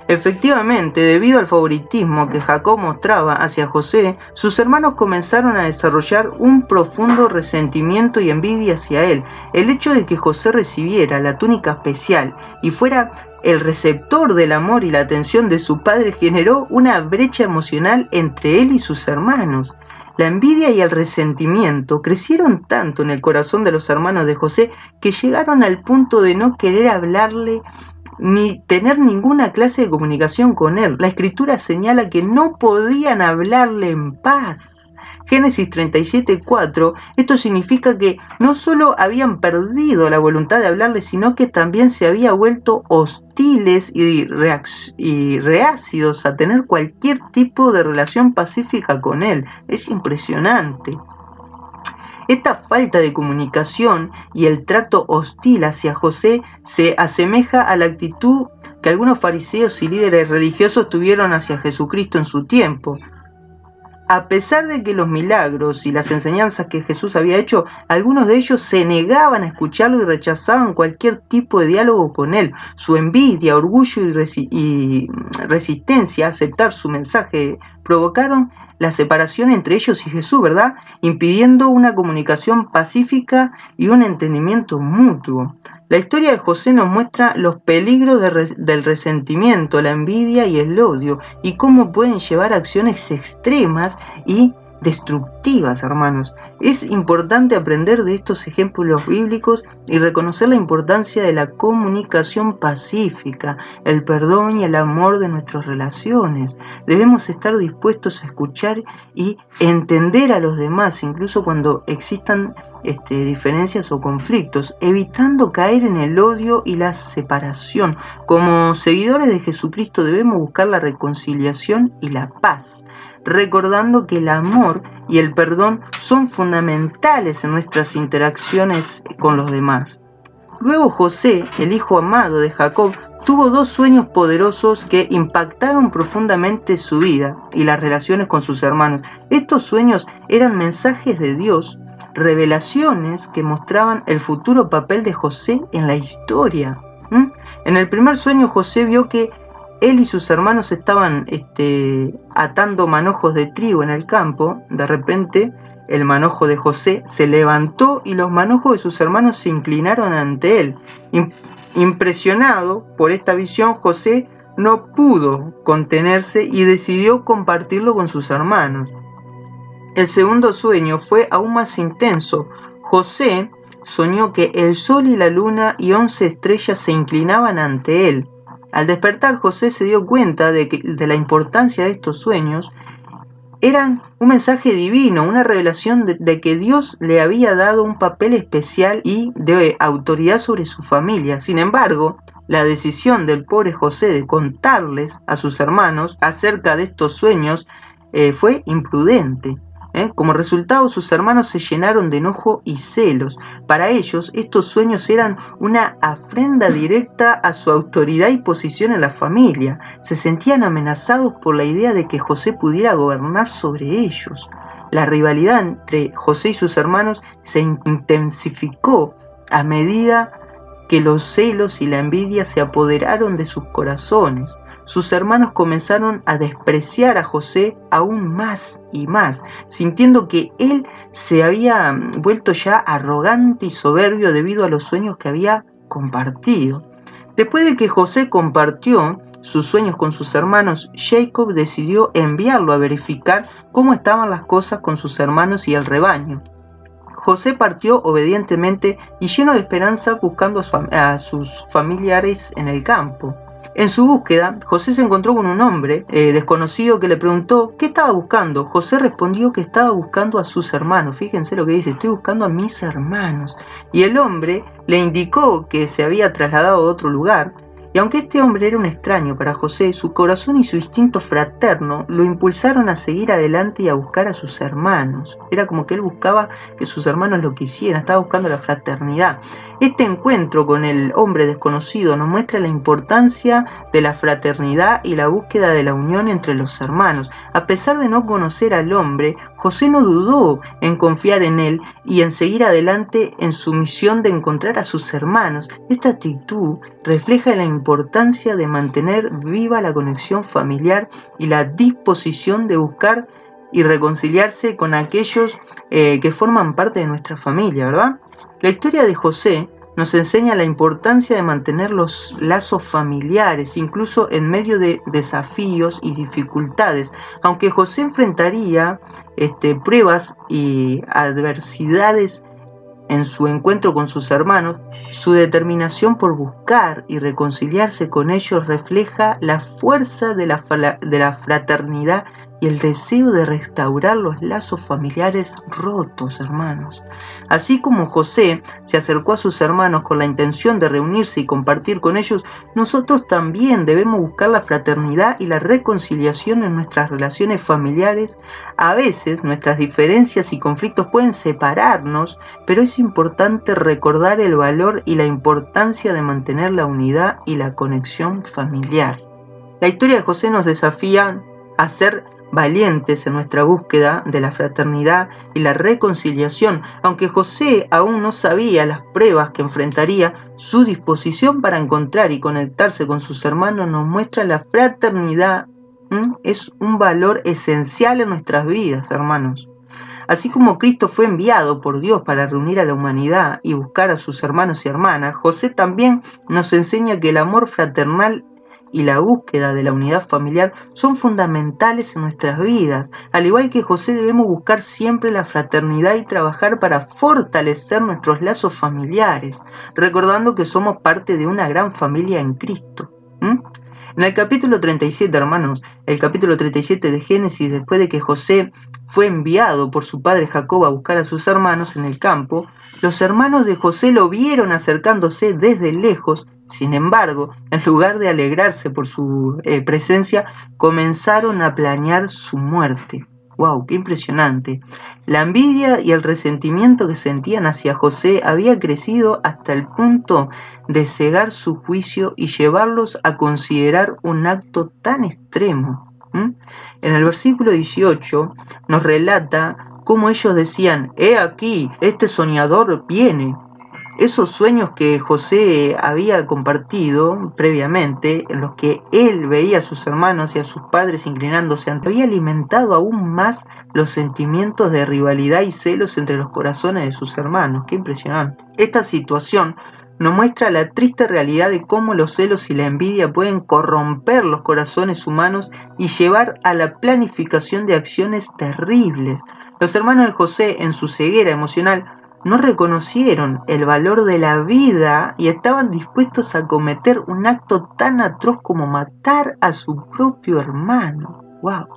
A: Efectivamente, debido al favoritismo que Jacob mostraba hacia José, sus hermanos comenzaron a desarrollar un profundo resentimiento y envidia hacia él. El hecho de que José recibiera la túnica especial y fuera el receptor del amor y la atención de su padre generó una brecha emocional entre él y sus hermanos. La envidia y el resentimiento crecieron tanto en el corazón de los hermanos de José que llegaron al punto de no querer hablarle ni tener ninguna clase de comunicación con él. La escritura señala que no podían hablarle en paz. Génesis 37:4, esto significa que no solo habían perdido la voluntad de hablarle, sino que también se había vuelto hostiles y reacios a tener cualquier tipo de relación pacífica con él. Es impresionante. Esta falta de comunicación y el trato hostil hacia José se asemeja a la actitud que algunos fariseos y líderes religiosos tuvieron hacia Jesucristo en su tiempo. A pesar de que los milagros y las enseñanzas que Jesús había hecho, algunos de ellos se negaban a escucharlo y rechazaban cualquier tipo de diálogo con él. Su envidia, orgullo y resistencia a aceptar su mensaje provocaron la separación entre ellos y Jesús, ¿verdad? Impidiendo una comunicación pacífica y un entendimiento mutuo. La historia de José nos muestra los peligros del resentimiento, la envidia y el odio, y cómo pueden llevar a acciones extremas y destructivas, hermanos. Es importante aprender de estos ejemplos bíblicos y reconocer la importancia de la comunicación pacífica, el perdón y el amor de nuestras relaciones. Debemos estar dispuestos a escuchar y entender a los demás, incluso cuando existan diferencias o conflictos, evitando caer en el odio y la separación. Como seguidores de Jesucristo debemos buscar la reconciliación y la paz, recordando que el amor y el perdón son fundamentales en nuestras interacciones con los demás. Luego José, el hijo amado de Jacob, tuvo dos sueños poderosos que impactaron profundamente su vida y las relaciones con sus hermanos. Estos sueños eran mensajes de Dios, revelaciones que mostraban el futuro papel de José en la historia. En el primer sueño José vio que él y sus hermanos estaban atando manojos de trigo en el campo. De repente el manojo de José se levantó y los manojos de sus hermanos se inclinaron ante él. Impresionado por esta visión, José no pudo contenerse y decidió compartirlo con sus hermanos. El segundo sueño fue aún más intenso. José soñó que el sol y la luna y 11 estrellas se inclinaban ante él. Al despertar, José se dio cuenta de la importancia de estos sueños. Eran un mensaje divino, una revelación de que Dios le había dado un papel especial y de autoridad sobre su familia. Sin embargo, la decisión del pobre José de contarles a sus hermanos acerca de estos sueños fue imprudente. Como resultado, sus hermanos se llenaron de enojo y celos. Para ellos, estos sueños eran una afrenta directa a su autoridad y posición en la familia. Se sentían amenazados por la idea de que José pudiera gobernar sobre ellos. La rivalidad entre José y sus hermanos se intensificó a medida que los celos y la envidia se apoderaron de sus corazones. Sus hermanos comenzaron a despreciar a José aún más y más, sintiendo que él se había vuelto ya arrogante y soberbio debido a los sueños que había compartido. Después de que José compartió sus sueños con sus hermanos, Jacob decidió enviarlo a verificar cómo estaban las cosas con sus hermanos y el rebaño. José partió obedientemente y lleno de esperanza buscando a sus familiares en el campo. En su búsqueda, José se encontró con un hombre desconocido que le preguntó ¿qué estaba buscando? José respondió que estaba buscando a sus hermanos. Fíjense lo que dice, estoy buscando a mis hermanos. Y el hombre le indicó que se había trasladado a otro lugar. Y aunque este hombre era un extraño para José, su corazón y su instinto fraterno lo impulsaron a seguir adelante y a buscar a sus hermanos. Era como que él buscaba que sus hermanos lo quisieran, estaba buscando la fraternidad. Este encuentro con el hombre desconocido nos muestra la importancia de la fraternidad y la búsqueda de la unión entre los hermanos. A pesar de no conocer al hombre, José no dudó en confiar en él y en seguir adelante en su misión de encontrar a sus hermanos. Esta actitud refleja la importancia de mantener viva la conexión familiar y la disposición de buscar y reconciliarse con aquellos que forman parte de nuestra familia, ¿verdad? La historia de José nos enseña la importancia de mantener los lazos familiares, incluso en medio de desafíos y dificultades. Aunque José enfrentaría pruebas y adversidades en su encuentro con sus hermanos, su determinación por buscar y reconciliarse con ellos refleja la fuerza de la fraternidad y el deseo de restaurar los lazos familiares rotos, hermanos. Así como José se acercó a sus hermanos con la intención de reunirse y compartir con ellos, nosotros también debemos buscar la fraternidad y la reconciliación en nuestras relaciones familiares. A veces nuestras diferencias y conflictos pueden separarnos, pero es importante recordar el valor y la importancia de mantener la unidad y la conexión familiar. La historia de José nos desafía a ser valientes en nuestra búsqueda de la fraternidad y la reconciliación. Aunque José aún no sabía las pruebas que enfrentaría, su disposición para encontrar y conectarse con sus hermanos nos muestra la fraternidad. Es un valor esencial en nuestras vidas, hermanos. Así como Cristo fue enviado por Dios para reunir a la humanidad y buscar a sus hermanos y hermanas, José también nos enseña que el amor fraternal y la búsqueda de la unidad familiar son fundamentales en nuestras vidas. Al igual que José, debemos buscar siempre la fraternidad y trabajar para fortalecer nuestros lazos familiares, recordando que somos parte de una gran familia en Cristo. En el capítulo 37, hermanos, el capítulo 37 de Génesis, después de que José fue enviado por su padre Jacob a buscar a sus hermanos en el campo, los hermanos de José lo vieron acercándose desde lejos. Sin embargo, en lugar de alegrarse por su presencia, comenzaron a planear su muerte. ¡Wow! ¡Qué impresionante! La envidia y el resentimiento que sentían hacia José había crecido hasta el punto de cegar su juicio y llevarlos a considerar un acto tan extremo. En el versículo 18 nos relata cómo ellos decían: «He aquí, este soñador viene». Esos sueños que José había compartido previamente, en los que él veía a sus hermanos y a sus padres inclinándose ante él, había alimentado aún más los sentimientos de rivalidad y celos entre los corazones de sus hermanos. ¡Qué impresionante! Esta situación nos muestra la triste realidad de cómo los celos y la envidia pueden corromper los corazones humanos y llevar a la planificación de acciones terribles. Los hermanos de José, en su ceguera emocional, no reconocieron el valor de la vida y estaban dispuestos a cometer un acto tan atroz como matar a su propio hermano. ¡Wow!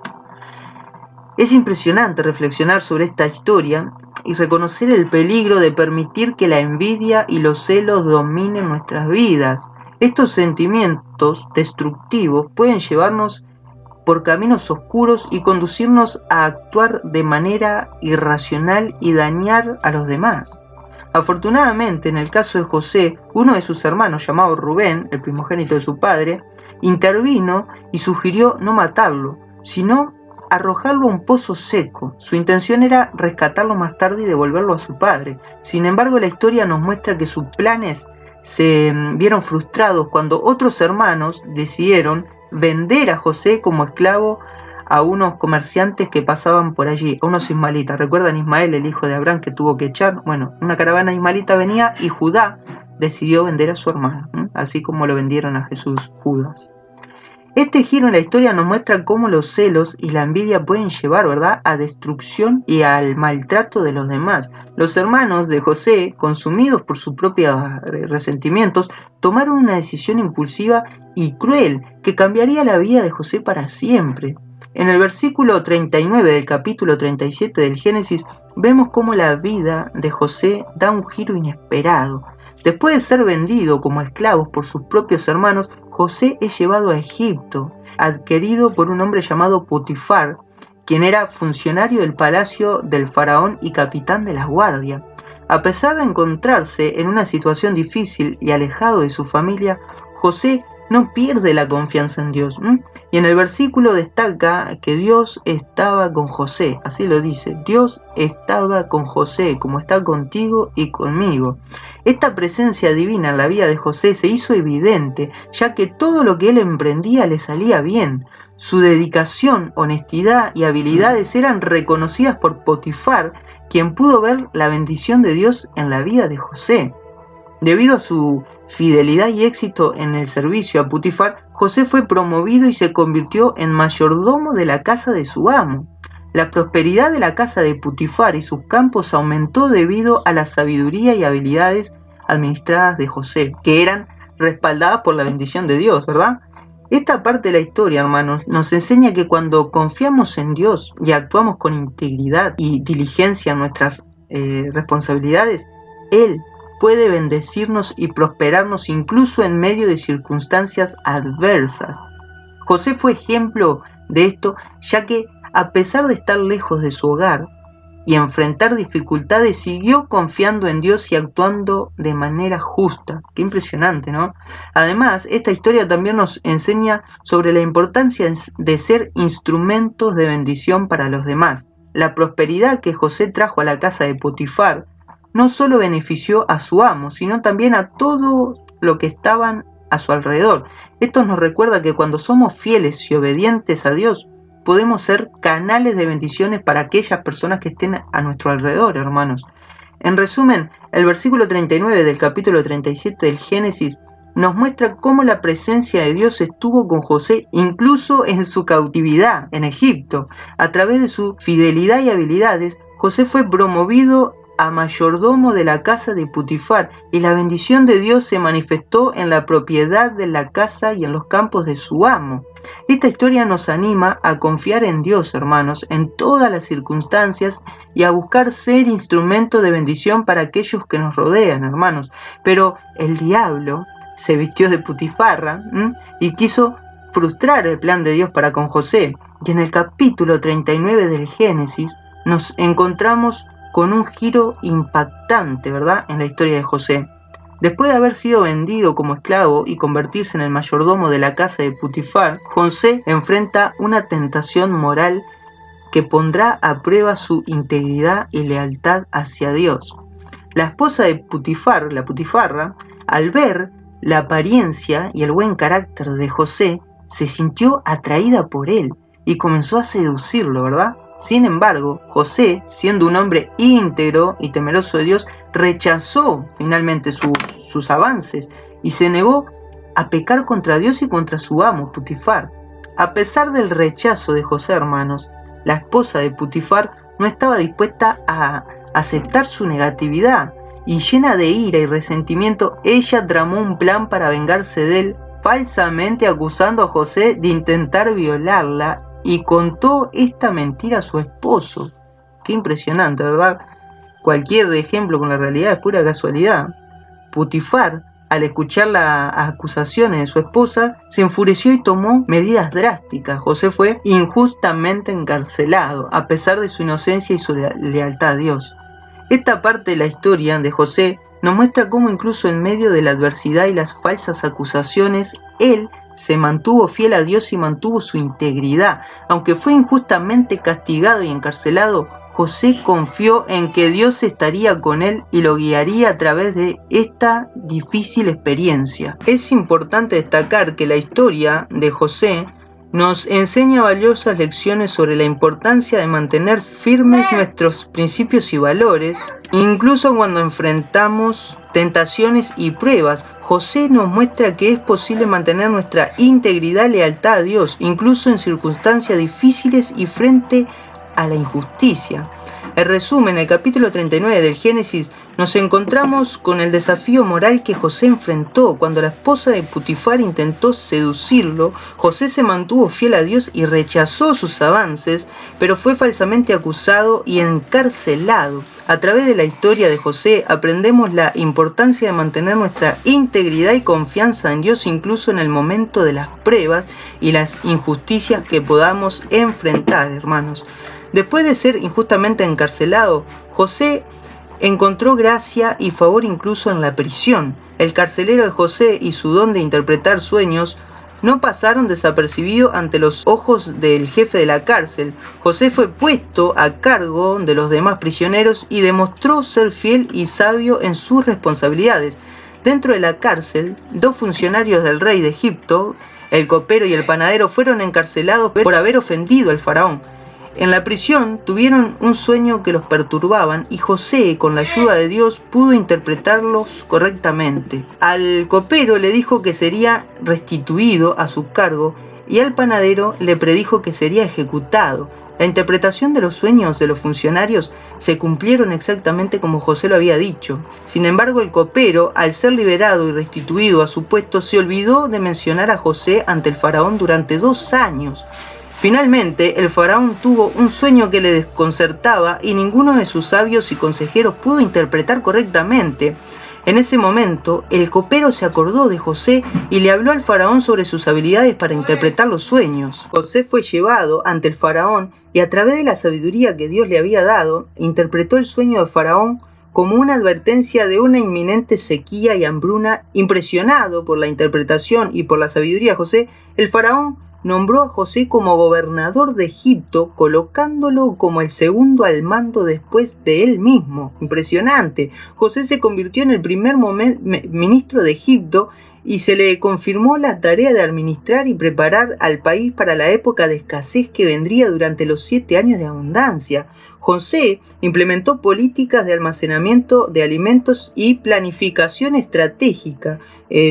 A: Es impresionante reflexionar sobre esta historia y reconocer el peligro de permitir que la envidia y los celos dominen nuestras vidas. Estos sentimientos destructivos pueden llevarnos por caminos oscuros y conducirnos a actuar de manera irracional y dañar a los demás. Afortunadamente, en el caso de José, uno de sus hermanos, llamado Rubén, el primogénito de su padre, intervino y sugirió no matarlo, sino arrojarlo a un pozo seco. Su intención era rescatarlo más tarde y devolverlo a su padre. Sin embargo, la historia nos muestra que sus planes se vieron frustrados cuando otros hermanos decidieron vender a José como esclavo a unos comerciantes que pasaban por allí, a unos ismaelitas. ¿Recuerdan Ismael, el hijo de Abraham, que tuvo que echar? Bueno, una caravana ismaelita venía y Judá decidió vender a su hermano, así como lo vendieron a Jesús, Judas. Este giro en la historia nos muestra cómo los celos y la envidia pueden llevar, ¿verdad?, a destrucción y al maltrato de los demás. Los hermanos de José, consumidos por sus propios resentimientos, tomaron una decisión impulsiva y cruel que cambiaría la vida de José para siempre. En el versículo 39 del capítulo 37 del Génesis vemos cómo la vida de José da un giro inesperado. Después de ser vendido como esclavo por sus propios hermanos, José es llevado a Egipto, adquirido por un hombre llamado Potifar, quien era funcionario del palacio del faraón y capitán de la guardia. A pesar de encontrarse en una situación difícil y alejado de su familia, José no pierde la confianza en Dios. Y en el versículo destaca que Dios estaba con José, así lo dice, Dios estaba con José como está contigo y conmigo. Esta presencia divina en la vida de José se hizo evidente, ya que todo lo que él emprendía le salía bien. Su dedicación, honestidad y habilidades eran reconocidas por Potifar, quien pudo ver la bendición de Dios en la vida de José. Debido a su fidelidad y éxito en el servicio a Potifar, José fue promovido y se convirtió en mayordomo de la casa de su amo. La prosperidad de la casa de Potifar y sus campos aumentó debido a la sabiduría y habilidades administradas de José, que eran respaldadas por la bendición de Dios, ¿verdad? Esta parte de la historia, hermanos, nos enseña que cuando confiamos en Dios y actuamos con integridad y diligencia en nuestras responsabilidades, Él puede bendecirnos y prosperarnos incluso en medio de circunstancias adversas. José fue ejemplo de esto, ya que a pesar de estar lejos de su hogar y enfrentar dificultades, siguió confiando en Dios y actuando de manera justa. Qué impresionante, ¿no? Además, esta historia también nos enseña sobre la importancia de ser instrumentos de bendición para los demás. La prosperidad que José trajo a la casa de Potifar no solo benefició a su amo, sino también a todo lo que estaban a su alrededor. Esto nos recuerda que cuando somos fieles y obedientes a Dios, podemos ser canales de bendiciones para aquellas personas que estén a nuestro alrededor, hermanos. En resumen, el versículo 39 del capítulo 37 del Génesis nos muestra cómo la presencia de Dios estuvo con José incluso en su cautividad en Egipto. A través de su fidelidad y habilidades, José fue promovido a mayordomo de la casa de Potifar, y la bendición de Dios se manifestó en la propiedad de la casa y en los campos de su amo. Esta historia nos anima a confiar en Dios, hermanos, en todas las circunstancias y a buscar ser instrumento de bendición para aquellos que nos rodean, hermanos. Pero el diablo se vistió de Putifarra y quiso frustrar el plan de Dios para con José. Y en el capítulo 39 del Génesis nos encontramos con un giro impactante, ¿verdad?, en la historia de José. Después de haber sido vendido como esclavo y convertirse en el mayordomo de la casa de Potifar, José enfrenta una tentación moral que pondrá a prueba su integridad y lealtad hacia Dios. La esposa de Potifar, la Potifarra, al ver la apariencia y el buen carácter de José, se sintió atraída por él y comenzó a seducirlo, ¿verdad? Sin embargo, José, siendo un hombre íntegro y temeroso de Dios, rechazó finalmente sus avances y se negó a pecar contra Dios y contra su amo, Potifar. A pesar del rechazo de José, hermanos, la esposa de Potifar no estaba dispuesta a aceptar su negatividad, y llena de ira y resentimiento, ella tramó un plan para vengarse de él, falsamente acusando a José de intentar violarla, y contó esta mentira a su esposo. Qué impresionante, ¿verdad? Cualquier ejemplo con la realidad es pura casualidad. Putifar, al escuchar las acusaciones de su esposa, se enfureció y tomó medidas drásticas. José fue injustamente encarcelado, a pesar de su inocencia y su lealtad a Dios. Esta parte de la historia de José nos muestra cómo incluso en medio de la adversidad y las falsas acusaciones, él se mantuvo fiel a Dios y mantuvo su integridad. Aunque fue injustamente castigado y encarcelado, José confió en que Dios estaría con él y lo guiaría a través de esta difícil experiencia. Es importante destacar que la historia de José nos enseña valiosas lecciones sobre la importancia de mantener firmes nuestros principios y valores, incluso cuando enfrentamos tentaciones y pruebas. José nos muestra que es posible mantener nuestra integridad y lealtad a Dios, incluso en circunstancias difíciles y frente a la injusticia. En resumen, en el capítulo 39 del Génesis nos encontramos con el desafío moral que José enfrentó. Cuando la esposa de Putifar intentó seducirlo, José se mantuvo fiel a Dios y rechazó sus avances, pero fue falsamente acusado y encarcelado. A través de la historia de José aprendemos la importancia de mantener nuestra integridad y confianza en Dios incluso en el momento de las pruebas y las injusticias que podamos enfrentar, hermanos. Después de ser injustamente encarcelado, José encontró gracia y favor incluso en la prisión. El carcelero de José y su don de interpretar sueños no pasaron desapercibidos ante los ojos del jefe de la cárcel. José fue puesto a cargo de los demás prisioneros y demostró ser fiel y sabio en sus responsabilidades. Dentro de la cárcel, 2 funcionarios del rey de Egipto, el copero y el panadero, fueron encarcelados por haber ofendido al faraón. En la prisión tuvieron un sueño que los perturbaban y José, con la ayuda de Dios, pudo interpretarlos correctamente. Al copero le dijo que sería restituido a su cargo y al panadero le predijo que sería ejecutado. La interpretación de los sueños de los funcionarios se cumplieron exactamente como José lo había dicho. Sin embargo, el copero, al ser liberado y restituido a su puesto, se olvidó de mencionar a José ante el faraón durante 2 años. Finalmente, el faraón tuvo un sueño que le desconcertaba y ninguno de sus sabios y consejeros pudo interpretar correctamente. En ese momento, el copero se acordó de José y le habló al faraón sobre sus habilidades para interpretar los sueños. José fue llevado ante el faraón y a través de la sabiduría que Dios le había dado, interpretó el sueño del faraón como una advertencia de una inminente sequía y hambruna. Impresionado por la interpretación y por la sabiduría de José, el faraón nombró a José como gobernador de Egipto, colocándolo como el segundo al mando después de él mismo. Impresionante. José se convirtió en el primer ministro de Egipto y se le confirmó la tarea de administrar y preparar al país para la época de escasez que vendría durante los 7 años de abundancia. José implementó políticas de almacenamiento de alimentos y planificación estratégica.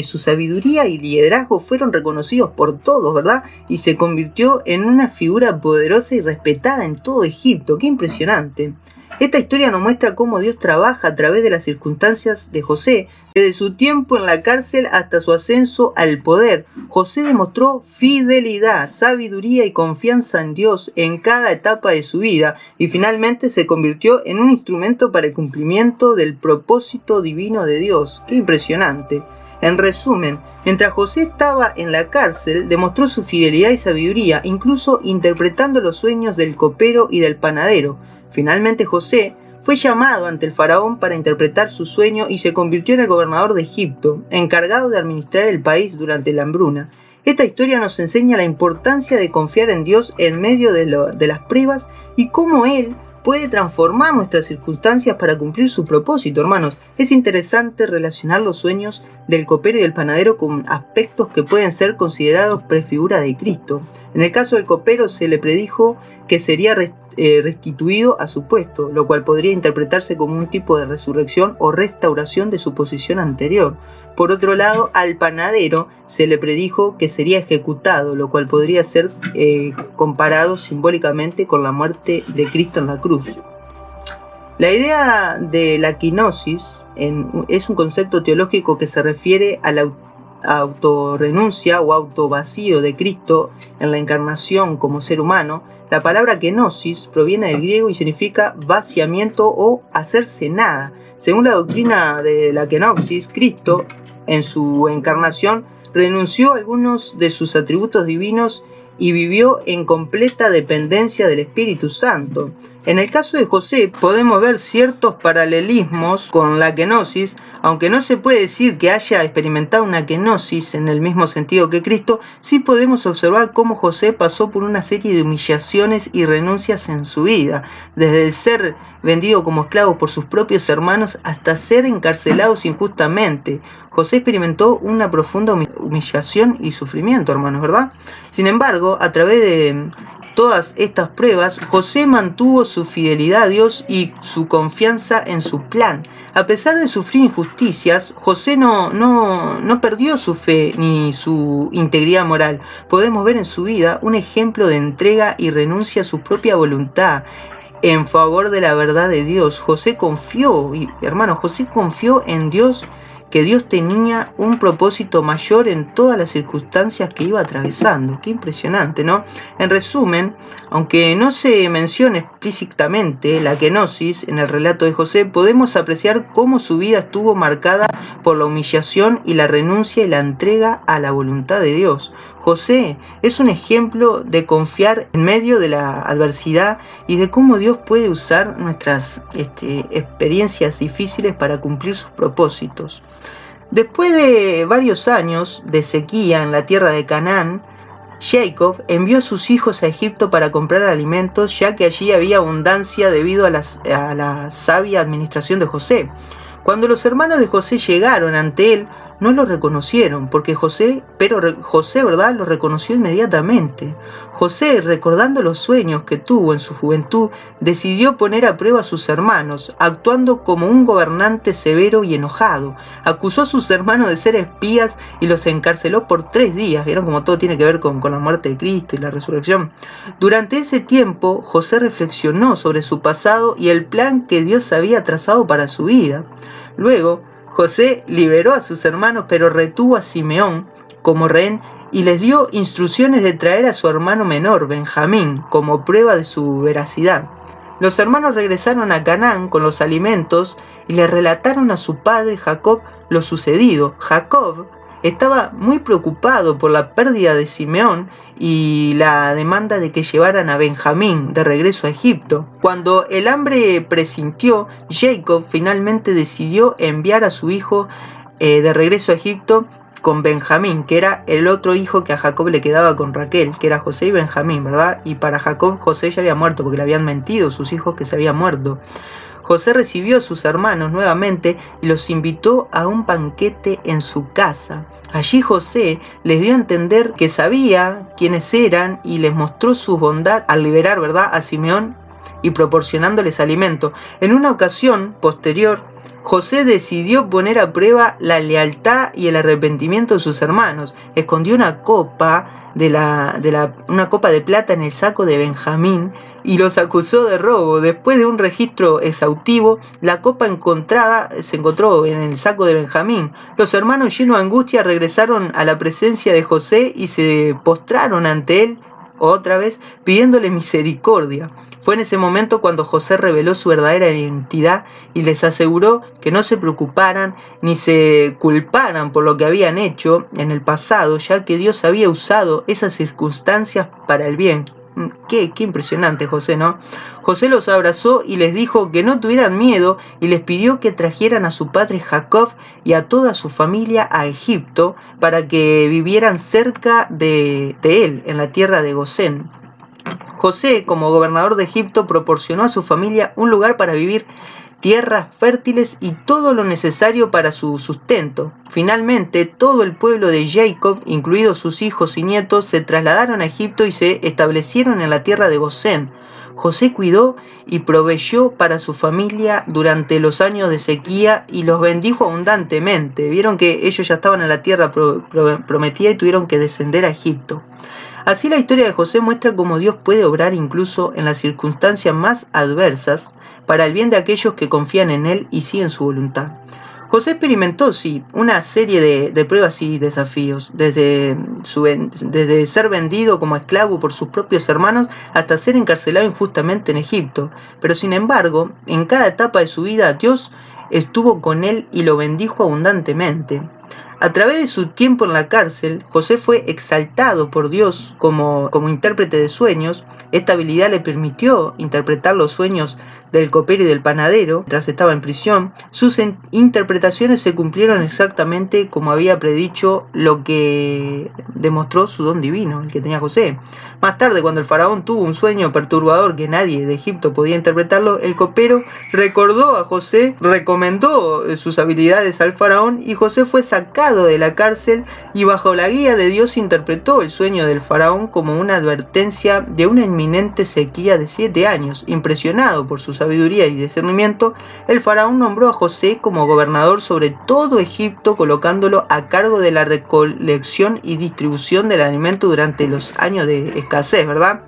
A: Su sabiduría y liderazgo fueron reconocidos por todos, ¿verdad? Y se convirtió en una figura poderosa y respetada en todo Egipto. ¡Qué impresionante! Esta historia nos muestra cómo Dios trabaja a través de las circunstancias de José, desde su tiempo en la cárcel hasta su ascenso al poder. José demostró fidelidad, sabiduría y confianza en Dios en cada etapa de su vida y finalmente se convirtió en un instrumento para el cumplimiento del propósito divino de Dios. ¡Qué impresionante! En resumen, mientras José estaba en la cárcel, demostró su fidelidad y sabiduría, incluso interpretando los sueños del copero y del panadero. Finalmente José fue llamado ante el faraón para interpretar su sueño y se convirtió en el gobernador de Egipto, encargado de administrar el país durante la hambruna. Esta historia nos enseña la importancia de confiar en Dios en medio de las pruebas y cómo Él puede transformar nuestras circunstancias para cumplir su propósito, hermanos. Es interesante relacionar los sueños del copero y del panadero con aspectos que pueden ser considerados prefigura de Cristo. En el caso del copero se le predijo que sería restituido a su puesto, lo cual podría interpretarse como un tipo de resurrección o restauración de su posición anterior. Por otro lado, al panadero se le predijo que sería ejecutado, lo cual podría ser comparado simbólicamente con la muerte de Cristo en la cruz. La idea de la quinosis es un concepto teológico que se refiere a la autorrenuncia o autovacío de Cristo en la encarnación como ser humano. La palabra kenosis proviene del griego y significa vaciamiento o hacerse nada. Según la doctrina de la kenosis, Cristo en su encarnación renunció a algunos de sus atributos divinos y vivió en completa dependencia del Espíritu Santo. En el caso de José podemos ver ciertos paralelismos con la kenosis, aunque no se puede decir que haya experimentado una kenosis en el mismo sentido que Cristo. Sí podemos observar cómo José pasó por una serie de humillaciones y renuncias en su vida, desde el ser vendido como esclavo por sus propios hermanos hasta ser encarcelado injustamente. José experimentó una profunda humillación y sufrimiento, hermanos, ¿verdad? Sin embargo, a través de todas estas pruebas, José mantuvo su fidelidad a Dios y su confianza en su plan. A pesar de sufrir injusticias, José no perdió su fe ni su integridad moral. Podemos ver en su vida un ejemplo de entrega y renuncia a su propia voluntad en favor de la verdad de Dios. José confió en Dios, que Dios tenía un propósito mayor en todas las circunstancias que iba atravesando. Qué impresionante, ¿no? En resumen, aunque no se menciona explícitamente la kenosis en el relato de José, podemos apreciar cómo su vida estuvo marcada por la humillación y la renuncia y la entrega a la voluntad de Dios. José es un ejemplo de confiar en medio de la adversidad y de cómo Dios puede usar nuestras experiencias difíciles para cumplir sus propósitos. Después de varios años de sequía en la tierra de Canaán, Jacob envió a sus hijos a Egipto para comprar alimentos, ya que allí había abundancia debido a la sabia administración de José. Cuando los hermanos de José llegaron ante él, no lo reconocieron, pero José, ¿verdad?, lo reconoció inmediatamente. José, recordando los sueños que tuvo en su juventud, decidió poner a prueba a sus hermanos, actuando como un gobernante severo y enojado. Acusó a sus hermanos de ser espías y los encarceló por 3 días. ¿Vieron cómo todo tiene que ver con la muerte de Cristo y la resurrección? Durante ese tiempo, José reflexionó sobre su pasado y el plan que Dios había trazado para su vida. Luego, José liberó a sus hermanos, pero retuvo a Simeón como rehén y les dio instrucciones de traer a su hermano menor, Benjamín, como prueba de su veracidad. Los hermanos regresaron a Canaán con los alimentos y le relataron a su padre Jacob lo sucedido. Jacob estaba muy preocupado por la pérdida de Simeón y la demanda de que llevaran a Benjamín de regreso a Egipto. Cuando el hambre presintió, Jacob finalmente decidió enviar a su hijo de regreso a Egipto con Benjamín, que era el otro hijo que a Jacob le quedaba con Raquel, que era José y Benjamín, ¿verdad? Y para Jacob, José ya había muerto porque le habían mentido sus hijos que se habían muerto. José recibió a sus hermanos nuevamente y los invitó a un banquete en su casa. Allí José les dio a entender que sabía quiénes eran y les mostró su bondad al liberar, ¿verdad?, a Simeón y proporcionándoles alimento. En una ocasión posterior, José decidió poner a prueba la lealtad y el arrepentimiento de sus hermanos. Escondió una copa de plata en el saco de Benjamín y los acusó de robo. Después de un registro exhaustivo, la copa se encontró en el saco de Benjamín. Los hermanos, llenos de angustia, regresaron a la presencia de José y se postraron ante él otra vez pidiéndole misericordia. Fue en ese momento cuando José reveló su verdadera identidad y les aseguró que no se preocuparan ni se culparan por lo que habían hecho en el pasado, ya que Dios había usado esas circunstancias para el bien. Qué impresionante José, ¿no? José los abrazó y les dijo que no tuvieran miedo y les pidió que trajeran a su padre Jacob y a toda su familia a Egipto para que vivieran cerca de él en la tierra de Gosén. José, como gobernador de Egipto, proporcionó a su familia un lugar para vivir, tierras fértiles y todo lo necesario para su sustento. Finalmente, todo el pueblo de Jacob, incluidos sus hijos y nietos, se trasladaron a Egipto y se establecieron en la tierra de Gosén. José cuidó y proveyó para su familia durante los años de sequía y los bendijo abundantemente. Vieron que ellos ya estaban en la tierra prometida y tuvieron que descender a Egipto. Así la historia de José muestra cómo Dios puede obrar incluso en las circunstancias más adversas para el bien de aquellos que confían en Él y siguen su voluntad. José experimentó, sí, una serie de pruebas y desafíos, desde ser vendido como esclavo por sus propios hermanos hasta ser encarcelado injustamente en Egipto. Pero sin embargo, en cada etapa de su vida, Dios estuvo con él y lo bendijo abundantemente. A través de su tiempo en la cárcel, José fue exaltado por Dios como intérprete de sueños. Esta habilidad le permitió interpretar los sueños del copero y del panadero mientras estaba en prisión. Sus interpretaciones se cumplieron exactamente como había predicho, lo que demostró su don divino, el que tenía José. Más tarde, cuando el faraón tuvo un sueño perturbador que nadie de Egipto podía interpretarlo, el copero recordó a José, recomendó sus habilidades al faraón y José fue sacado de la cárcel y bajo la guía de Dios interpretó el sueño del faraón como una advertencia de una inminente sequía de 7 años. Impresionado por su sabiduría y discernimiento, el faraón nombró a José como gobernador sobre todo Egipto, colocándolo a cargo de la recolección y distribución del alimento durante los años de escasez, ¿verdad?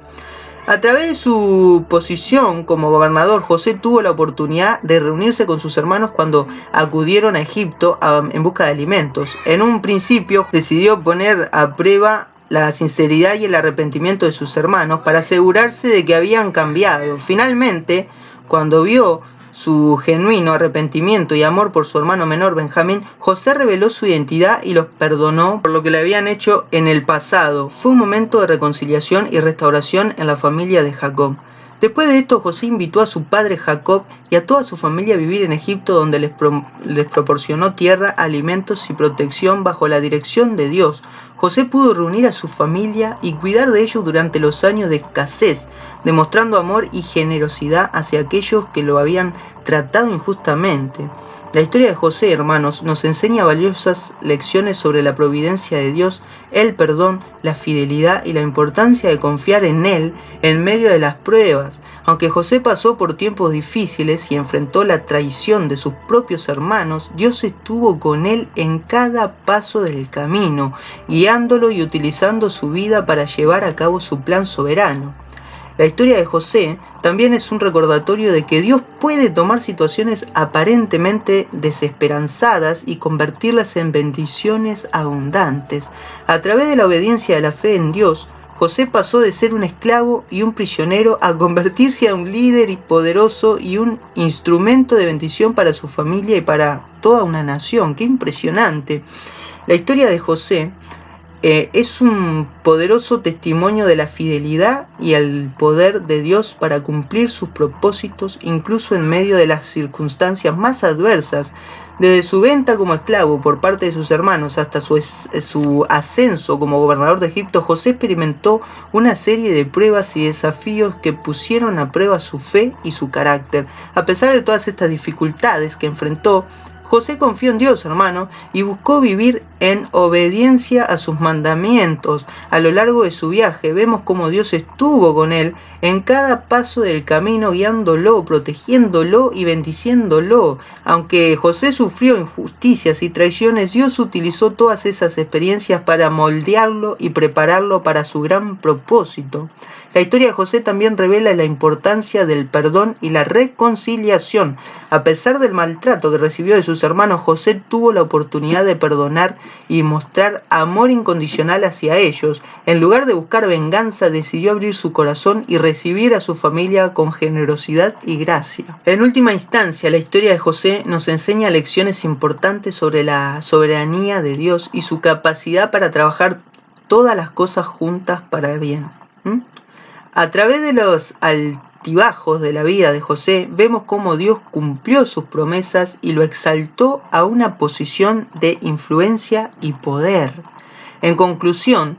A: A través de su posición como gobernador, José tuvo la oportunidad de reunirse con sus hermanos cuando acudieron a Egipto en busca de alimentos. En un principio decidió poner a prueba la sinceridad y el arrepentimiento de sus hermanos para asegurarse de que habían cambiado. Finalmente, cuando vio su genuino arrepentimiento y amor por su hermano menor Benjamín, José reveló su identidad y los perdonó por lo que le habían hecho en el pasado. Fue un momento de reconciliación y restauración en la familia de Jacob. Después de esto, José invitó a su padre Jacob y a toda su familia a vivir en Egipto, donde les proporcionó tierra, alimentos y protección bajo la dirección de Dios. José pudo reunir a su familia y cuidar de ellos durante los años de escasez, demostrando amor y generosidad hacia aquellos que lo habían tratado injustamente. La historia de José, hermanos, nos enseña valiosas lecciones sobre la providencia de Dios, el perdón, la fidelidad y la importancia de confiar en Él en medio de las pruebas. Aunque José pasó por tiempos difíciles y enfrentó la traición de sus propios hermanos, Dios estuvo con él en cada paso del camino, guiándolo y utilizando su vida para llevar a cabo su plan soberano. La historia de José también es un recordatorio de que Dios puede tomar situaciones aparentemente desesperanzadas y convertirlas en bendiciones abundantes. A través de la obediencia de la fe en Dios, José pasó de ser un esclavo y un prisionero a convertirse en un líder poderoso y un instrumento de bendición para su familia y para toda una nación. ¡Qué impresionante! La historia de José es un poderoso testimonio de la fidelidad y el poder de Dios para cumplir sus propósitos, incluso en medio de las circunstancias más adversas. Desde su venta como esclavo por parte de sus hermanos hasta su ascenso como gobernador de Egipto, José experimentó una serie de pruebas y desafíos que pusieron a prueba su fe y su carácter. A pesar de todas estas dificultades que enfrentó, José confió en Dios, hermano, y buscó vivir en obediencia a sus mandamientos. A lo largo de su viaje vemos cómo Dios estuvo con él en cada paso del camino, guiándolo, protegiéndolo y bendiciéndolo. Aunque José sufrió injusticias y traiciones, Dios utilizó todas esas experiencias para moldearlo y prepararlo para su gran propósito. La historia de José también revela la importancia del perdón y la reconciliación. A pesar del maltrato que recibió de sus hermanos, José tuvo la oportunidad de perdonar y mostrar amor incondicional hacia ellos. En lugar de buscar venganza, decidió abrir su corazón y recibir a su familia con generosidad y gracia. En última instancia, la historia de José nos enseña lecciones importantes sobre la soberanía de Dios y su capacidad para trabajar todas las cosas juntas para el bien. A través de los altibajos de la vida de José, vemos cómo Dios cumplió sus promesas y lo exaltó a una posición de influencia y poder. En conclusión,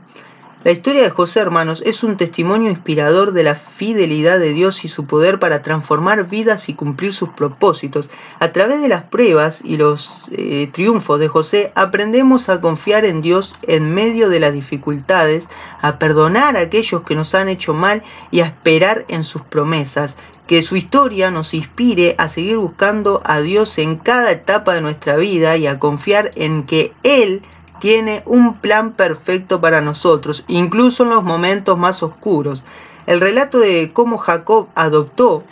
A: la historia de José, hermanos, es un testimonio inspirador de la fidelidad de Dios y su poder para transformar vidas y cumplir sus propósitos. A través de las pruebas y los triunfos de José, aprendemos a confiar en Dios en medio de las dificultades, a perdonar a aquellos que nos han hecho mal y a esperar en sus promesas. Que su historia nos inspire a seguir buscando a Dios en cada etapa de nuestra vida y a confiar en que Él tiene un plan perfecto para nosotros, incluso en los momentos más oscuros. El relato de cómo Jacob adoptó,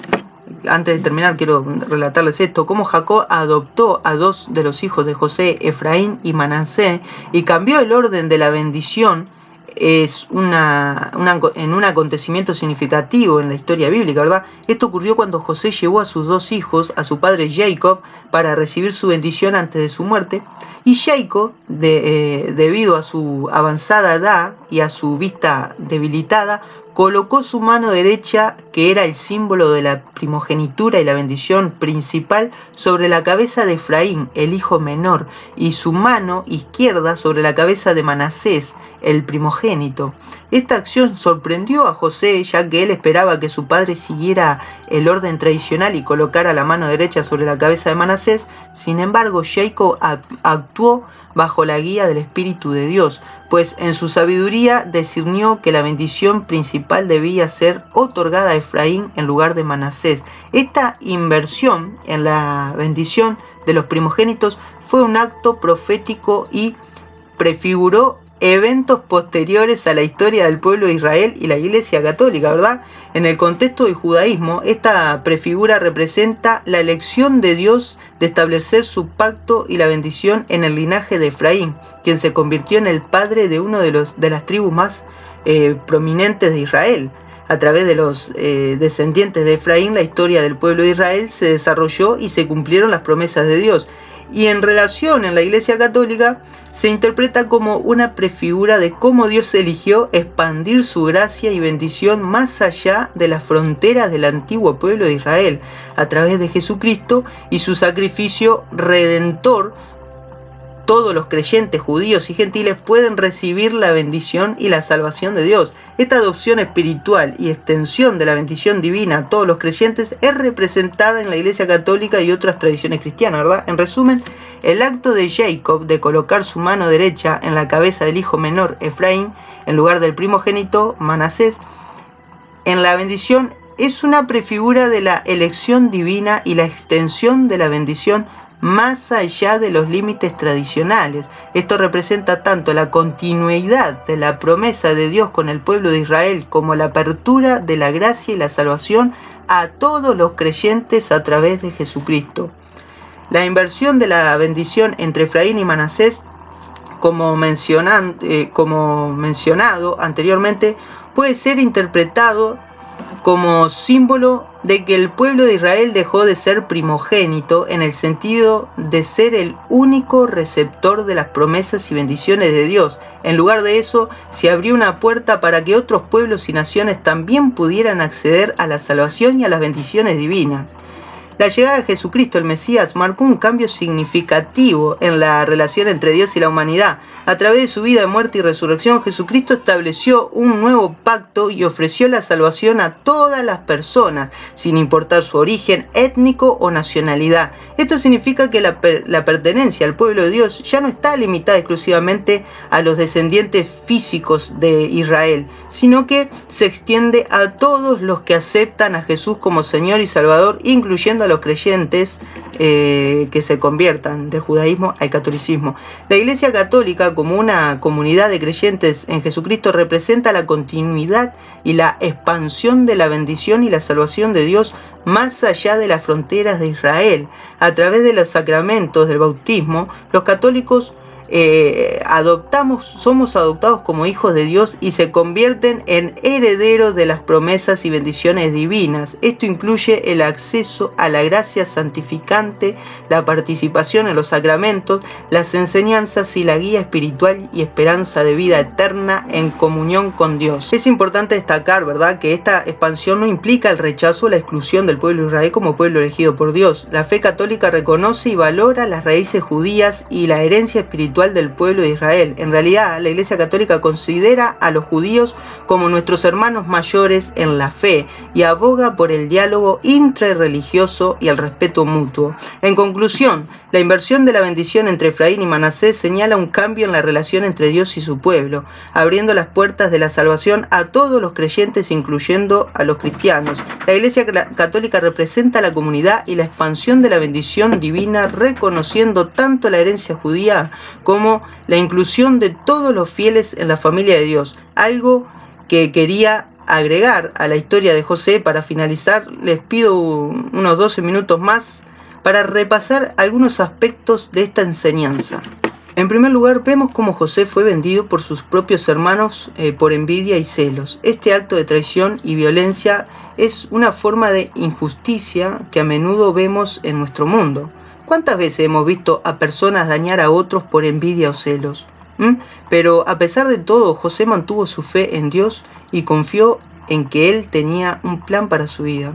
A: antes de terminar quiero relatarles esto, cómo Jacob adoptó a dos de los hijos de José, Efraín y Manasés, y cambió el orden de la bendición, es en un acontecimiento significativo en la historia bíblica, ¿verdad? Esto ocurrió cuando José llevó a sus dos hijos, a su padre Jacob, para recibir su bendición antes de su muerte. Y Jacob, debido a su avanzada edad y a su vista debilitada, colocó su mano derecha, que era el símbolo de la primogenitura y la bendición principal, sobre la cabeza de Efraín, el hijo menor, y su mano izquierda sobre la cabeza de Manasés, el primogénito. Esta acción sorprendió a José, ya que él esperaba que su padre siguiera el orden tradicional y colocara la mano derecha sobre la cabeza de Manasés. Sin embargo, Jacob actuó bajo la guía del Espíritu de Dios, pues en su sabiduría discernió que la bendición principal debía ser otorgada a Efraín en lugar de Manasés. Esta inversión en la bendición de los primogénitos fue un acto profético y prefiguró eventos posteriores a la historia del pueblo de Israel y la Iglesia Católica, ¿verdad? En el contexto del judaísmo, esta prefigura representa la elección de Dios de establecer su pacto y la bendición en el linaje de Efraín, quien se convirtió en el padre de uno de las tribus más prominentes de Israel. A través de los descendientes de Efraín, la historia del pueblo de Israel se desarrolló y se cumplieron las promesas de Dios. Y en relación en la Iglesia Católica se interpreta como una prefigura de cómo Dios eligió expandir su gracia y bendición más allá de las fronteras del antiguo pueblo de Israel, a través de Jesucristo y su sacrificio redentor. Todos los creyentes judíos y gentiles pueden recibir la bendición y la salvación de Dios. Esta adopción espiritual y extensión de la bendición divina a todos los creyentes es representada en la Iglesia Católica y otras tradiciones cristianas, ¿verdad? En resumen, el acto de Jacob de colocar su mano derecha en la cabeza del hijo menor Efraín, en lugar del primogénito Manasés, en la bendición es una prefigura de la elección divina y la extensión de la bendición más allá de los límites tradicionales. Esto representa tanto la continuidad de la promesa de Dios con el pueblo de Israel como la apertura de la gracia y la salvación a todos los creyentes a través de Jesucristo. La inversión de la bendición entre Efraín y Manasés, como mencionado anteriormente, puede ser interpretado como símbolo de que el pueblo de Israel dejó de ser primogénito en el sentido de ser el único receptor de las promesas y bendiciones de Dios. En lugar de eso, se abrió una puerta para que otros pueblos y naciones también pudieran acceder a la salvación y a las bendiciones divinas. La llegada de Jesucristo, el Mesías, marcó un cambio significativo en la relación entre Dios y la humanidad. A través de su vida, muerte y resurrección, Jesucristo estableció un nuevo pacto y ofreció la salvación a todas las personas, sin importar su origen étnico o nacionalidad. Esto significa que la pertenencia al pueblo de Dios ya no está limitada exclusivamente a los descendientes físicos de Israel, sino que se extiende a todos los que aceptan a Jesús como Señor y Salvador, incluyendo a los creyentes que se conviertan del judaísmo al catolicismo. La Iglesia Católica, como una comunidad de creyentes en Jesucristo, representa la continuidad y la expansión de la bendición y la salvación de Dios más allá de las fronteras de Israel. A través de los sacramentos del bautismo, los católicos somos adoptados como hijos de Dios y se convierten en herederos de las promesas y bendiciones divinas. Esto incluye el acceso a la gracia santificante, la participación en los sacramentos, las enseñanzas y la guía espiritual y esperanza de vida eterna en comunión con Dios. Es importante destacar, ¿verdad?, que esta expansión no implica el rechazo o la exclusión del pueblo de Israel como pueblo elegido por Dios. La fe católica reconoce y valora las raíces judías y la herencia espiritual del pueblo de Israel. En realidad, la Iglesia Católica considera a los judíos como nuestros hermanos mayores en la fe y aboga por el diálogo intrarreligioso y el respeto mutuo. En conclusión, La inversión de la bendición entre Efraín y Manasés señala un cambio en la relación entre Dios y su pueblo, abriendo las puertas de la salvación a todos los creyentes, incluyendo a los cristianos. La Iglesia Católica representa la comunidad y la expansión de la bendición divina, reconociendo tanto la herencia judía como la inclusión de todos los fieles en la familia de Dios. Algo que quería agregar a la historia de José. Para finalizar, les pido unos 12 minutos más para repasar algunos aspectos de esta enseñanza. En primer lugar, vemos cómo José fue vendido por sus propios hermanos por envidia y celos. Este acto de traición y violencia es una forma de injusticia que a menudo vemos en nuestro mundo. ¿Cuántas veces hemos visto a personas dañar a otros por envidia o celos? Pero a pesar de todo, José mantuvo su fe en Dios y confió en que Él tenía un plan para su vida.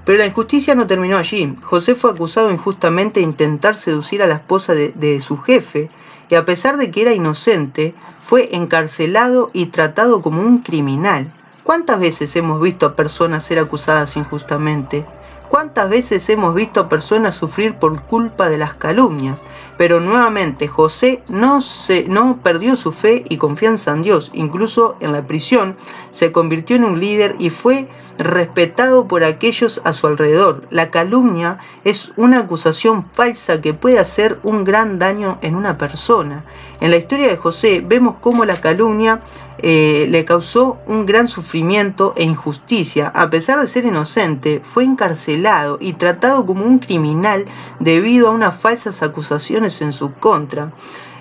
A: Pero la injusticia no terminó allí. José fue acusado injustamente de intentar seducir a la esposa de su jefe, y a pesar de que era inocente, fue encarcelado y tratado como un criminal. ¿Cuántas veces hemos visto a personas ser acusadas injustamente? ¿Cuántas veces hemos visto a personas sufrir por culpa de las calumnias? Pero nuevamente José no perdió su fe y confianza en Dios. Incluso en la prisión se convirtió en un líder y fue respetado por aquellos a su alrededor. La calumnia es una acusación falsa que puede hacer un gran daño en una persona. En la historia de José vemos cómo la calumnia le causó un gran sufrimiento e injusticia. A pesar de ser inocente, fue encarcelado y tratado como un criminal debido a unas falsas acusaciones en su contra.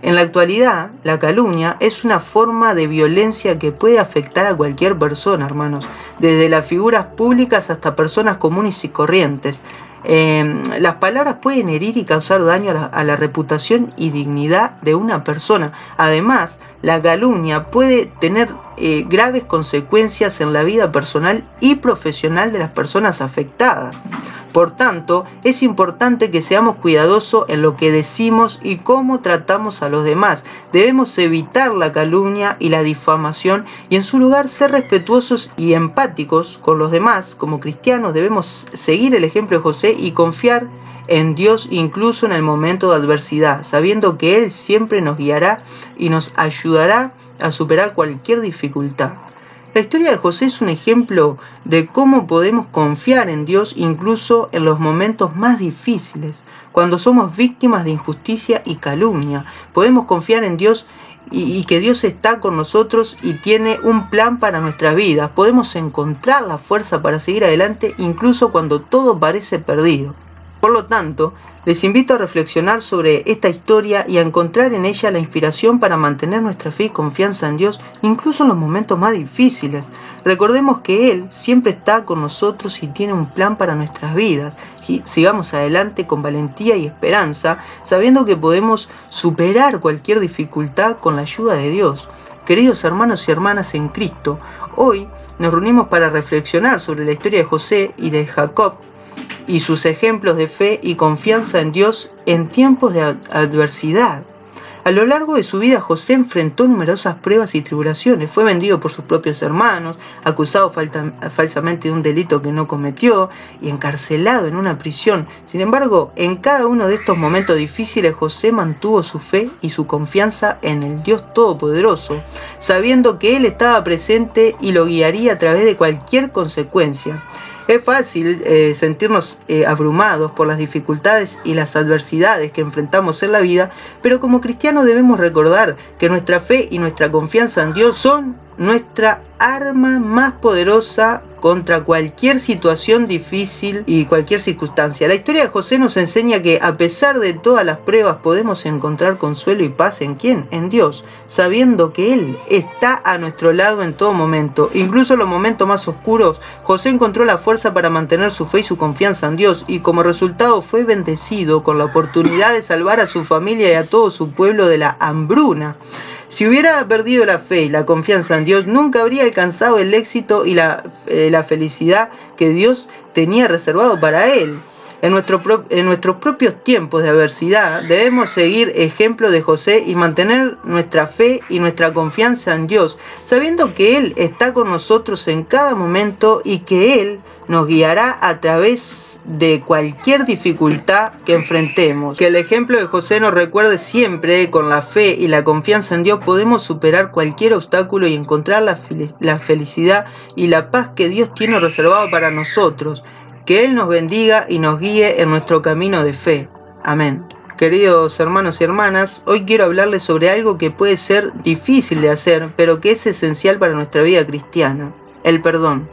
A: En la actualidad, la calumnia es una forma de violencia que puede afectar a cualquier persona, hermanos, desde las figuras públicas hasta personas comunes y corrientes. Las palabras pueden herir y causar daño a la reputación y dignidad de una persona. Además, la calumnia puede tener graves consecuencias en la vida personal y profesional de las personas afectadas. Por tanto, es importante que seamos cuidadosos en lo que decimos y cómo tratamos a los demás. Debemos evitar la calumnia y la difamación y en su lugar ser respetuosos y empáticos con los demás. Como cristianos debemos seguir el ejemplo de José y confiar en Dios incluso en el momento de adversidad, sabiendo que Él siempre nos guiará y nos ayudará a superar cualquier dificultad. La historia de José es un ejemplo de cómo podemos confiar en Dios incluso en los momentos más difíciles. Cuando somos víctimas de injusticia y calumnia, podemos confiar en Dios y que Dios está con nosotros y tiene un plan para nuestras vidas. Podemos encontrar la fuerza para seguir adelante incluso cuando todo parece perdido. Por lo tanto, les invito a reflexionar sobre esta historia y a encontrar en ella la inspiración para mantener nuestra fe y confianza en Dios, incluso en los momentos más difíciles. Recordemos que Él siempre está con nosotros y tiene un plan para nuestras vidas. Y sigamos adelante con valentía y esperanza, sabiendo que podemos superar cualquier dificultad con la ayuda de Dios. Queridos hermanos y hermanas en Cristo, hoy nos reunimos para reflexionar sobre la historia de José y de Jacob, y sus ejemplos de fe y confianza en Dios en tiempos de adversidad. A lo largo de su vida, José enfrentó numerosas pruebas y tribulaciones. Fue vendido por sus propios hermanos, acusado falsamente de un delito que no cometió y encarcelado en una prisión. Sin embargo, en cada uno de estos momentos difíciles, José mantuvo su fe y su confianza en el Dios Todopoderoso, sabiendo que Él estaba presente y lo guiaría a través de cualquier consecuencia. Es fácil sentirnos abrumados por las dificultades y las adversidades que enfrentamos en la vida, pero como cristianos debemos recordar que nuestra fe y nuestra confianza en Dios son nuestra arma más poderosa contra cualquier situación difícil y cualquier circunstancia. La historia de José nos enseña que a pesar de todas las pruebas podemos encontrar consuelo y paz ¿en quién? En Dios, sabiendo que Él está a nuestro lado en todo momento. Incluso en los momentos más oscuros, José encontró la fuerza para mantener su fe y su confianza en Dios y como resultado fue bendecido con la oportunidad de salvar a su familia y a todo su pueblo de la hambruna. Si hubiera perdido la fe y la confianza en Dios, nunca habría alcanzado el éxito y la felicidad que Dios tenía reservado para él. En nuestros propios tiempos de adversidad debemos seguir ejemplo de José y mantener nuestra fe y nuestra confianza en Dios, sabiendo que Él está con nosotros en cada momento y que Él nos guiará a través de cualquier dificultad que enfrentemos. Que el ejemplo de José nos recuerde siempre, con la fe y la confianza en Dios podemos superar cualquier obstáculo y encontrar la felicidad y la paz que Dios tiene reservado para nosotros. Que Él nos bendiga y nos guíe en nuestro camino de fe. Amén. Queridos hermanos y hermanas, hoy quiero hablarles sobre algo que puede ser difícil de hacer, pero que es esencial para nuestra vida cristiana: el perdón.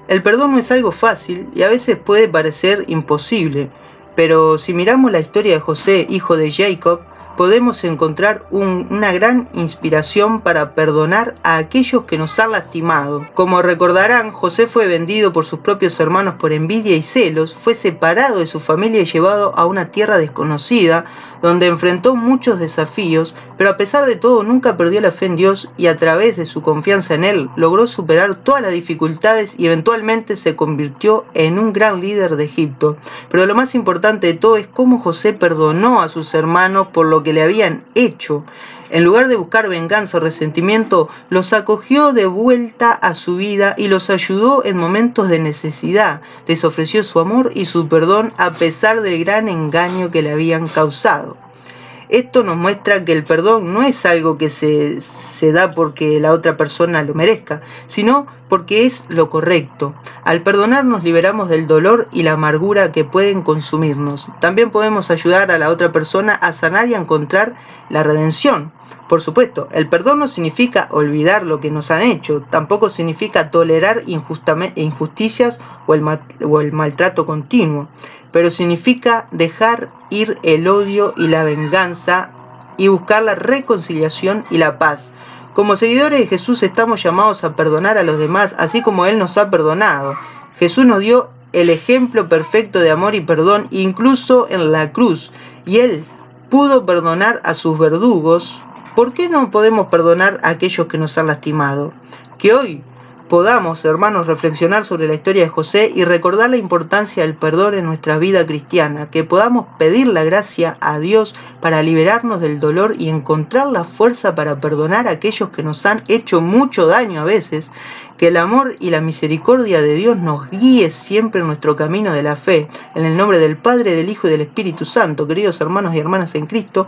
A: El perdón no es algo fácil y a veces puede parecer imposible, pero si miramos la historia de José, hijo de Jacob, podemos encontrar una gran inspiración para perdonar a aquellos que nos han lastimado. Como recordarán, José fue vendido por sus propios hermanos por envidia y celos, fue separado de su familia y llevado a una tierra desconocida, donde enfrentó muchos desafíos, pero a pesar de todo nunca perdió la fe en Dios y a través de su confianza en Él logró superar todas las dificultades y eventualmente se convirtió en un gran líder de Egipto. Pero lo más importante de todo es cómo José perdonó a sus hermanos por lo que le habían hecho. En lugar de buscar venganza o resentimiento, los acogió de vuelta a su vida y los ayudó en momentos de necesidad. Les ofreció su amor y su perdón a pesar del gran engaño que le habían causado. Esto nos muestra que el perdón no es algo que se da porque la otra persona lo merezca, sino porque es lo correcto. Al perdonar nos liberamos del dolor y la amargura que pueden consumirnos. También podemos ayudar a la otra persona a sanar y a encontrar la redención. Por supuesto, el perdón no significa olvidar lo que nos han hecho, tampoco significa tolerar injusticias o el maltrato continuo, pero significa dejar ir el odio y la venganza y buscar la reconciliación y la paz. Como seguidores de Jesús estamos llamados a perdonar a los demás, así como Él nos ha perdonado. Jesús nos dio el ejemplo perfecto de amor y perdón, incluso en la cruz, y Él pudo perdonar a sus verdugos. ¿Por qué no podemos perdonar a aquellos que nos han lastimado? Que hoy podamos, hermanos, reflexionar sobre la historia de José y recordar la importancia del perdón en nuestra vida cristiana, que podamos pedir la gracia a Dios para liberarnos del dolor y encontrar la fuerza para perdonar a aquellos que nos han hecho mucho daño a veces, que el amor y la misericordia de Dios nos guíe siempre en nuestro camino de la fe, en el nombre del Padre, del Hijo y del Espíritu Santo. Queridos hermanos y hermanas en Cristo,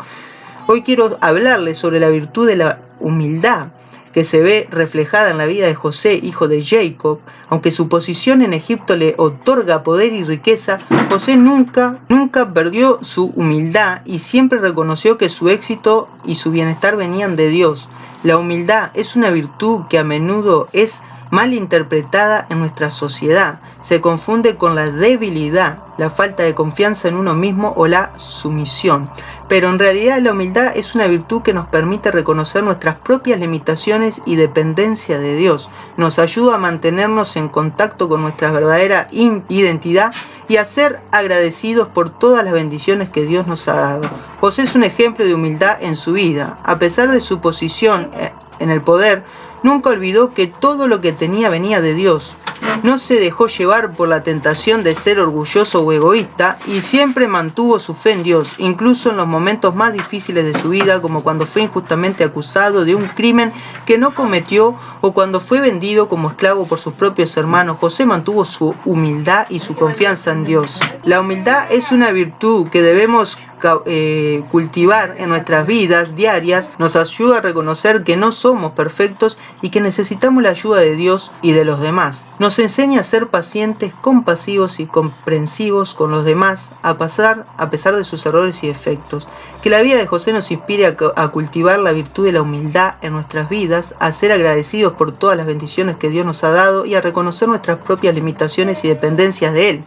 A: hoy quiero hablarles sobre la virtud de la humildad, que se ve reflejada en la vida de José, hijo de Jacob. Aunque su posición en Egipto le otorga poder y riqueza, José nunca perdió su humildad y siempre reconoció que su éxito y su bienestar venían de Dios. La humildad es una virtud que a menudo es mal interpretada en nuestra sociedad. Se confunde con la debilidad, la falta de confianza en uno mismo o la sumisión. Pero en realidad la humildad es una virtud que nos permite reconocer nuestras propias limitaciones y dependencia de Dios. Nos ayuda a mantenernos en contacto con nuestra verdadera identidad y a ser agradecidos por todas las bendiciones que Dios nos ha dado. José es un ejemplo de humildad en su vida. A pesar de su posición en el poder, nunca olvidó que todo lo que tenía venía de Dios. No se dejó llevar por la tentación de ser orgulloso o egoísta y siempre mantuvo su fe en Dios, incluso en los momentos más difíciles de su vida, como cuando fue injustamente acusado de un crimen que no cometió o cuando fue vendido como esclavo por sus propios hermanos. José mantuvo su humildad y su confianza en Dios. La humildad es una virtud que debemos cultivar en nuestras vidas diarias. Nos ayuda a reconocer que no somos perfectos y que necesitamos la ayuda de Dios y de los demás. Nos enseña a ser pacientes, compasivos y comprensivos con los demás a pesar de sus errores y defectos. Que la vida de José nos inspire a cultivar la virtud de la humildad en nuestras vidas, a ser agradecidos por todas las bendiciones que Dios nos ha dado y a reconocer nuestras propias limitaciones y dependencias de Él.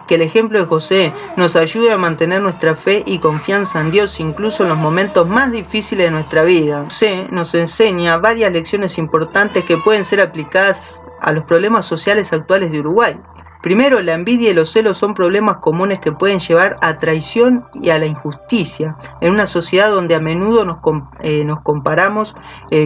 A: Que el ejemplo de José nos ayude a mantener nuestra fe y confianza en Dios incluso en los momentos más difíciles de nuestra vida. José nos enseña varias lecciones importantes que pueden ser aplicadas a los problemas sociales actuales de Uruguay. Primero, la envidia y los celos son problemas comunes que pueden llevar a traición y a la injusticia. En una sociedad donde a menudo nos comparamos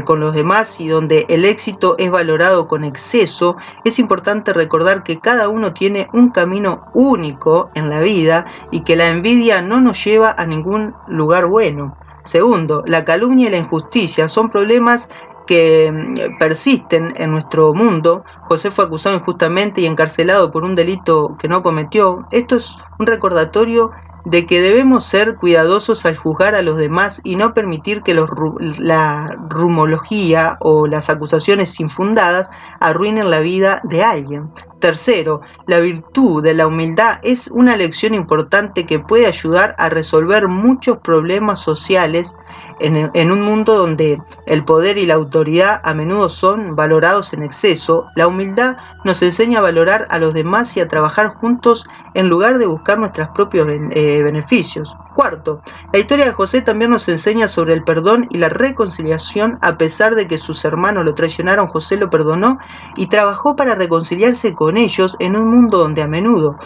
A: con los demás y donde el éxito es valorado con exceso, es importante recordar que cada uno tiene un camino único en la vida y que la envidia no nos lleva a ningún lugar bueno. Segundo, la calumnia y la injusticia son problemas que persisten en nuestro mundo. José fue acusado injustamente y encarcelado por un delito que no cometió. Esto es un recordatorio de que debemos ser cuidadosos al juzgar a los demás y no permitir que la rumología o las acusaciones infundadas arruinen la vida de alguien. Tercero, la virtud de la humildad es una lección importante que puede ayudar a resolver muchos problemas sociales en un mundo donde el poder y la autoridad a menudo son valorados en exceso. La humildad nos enseña a valorar a los demás y a trabajar juntos en lugar de buscar nuestros propios beneficios. Cuarto, la historia de José también nos enseña sobre el perdón y la reconciliación. A pesar de que sus hermanos lo traicionaron, José lo perdonó y trabajó para reconciliarse con ellos en un mundo donde a menudo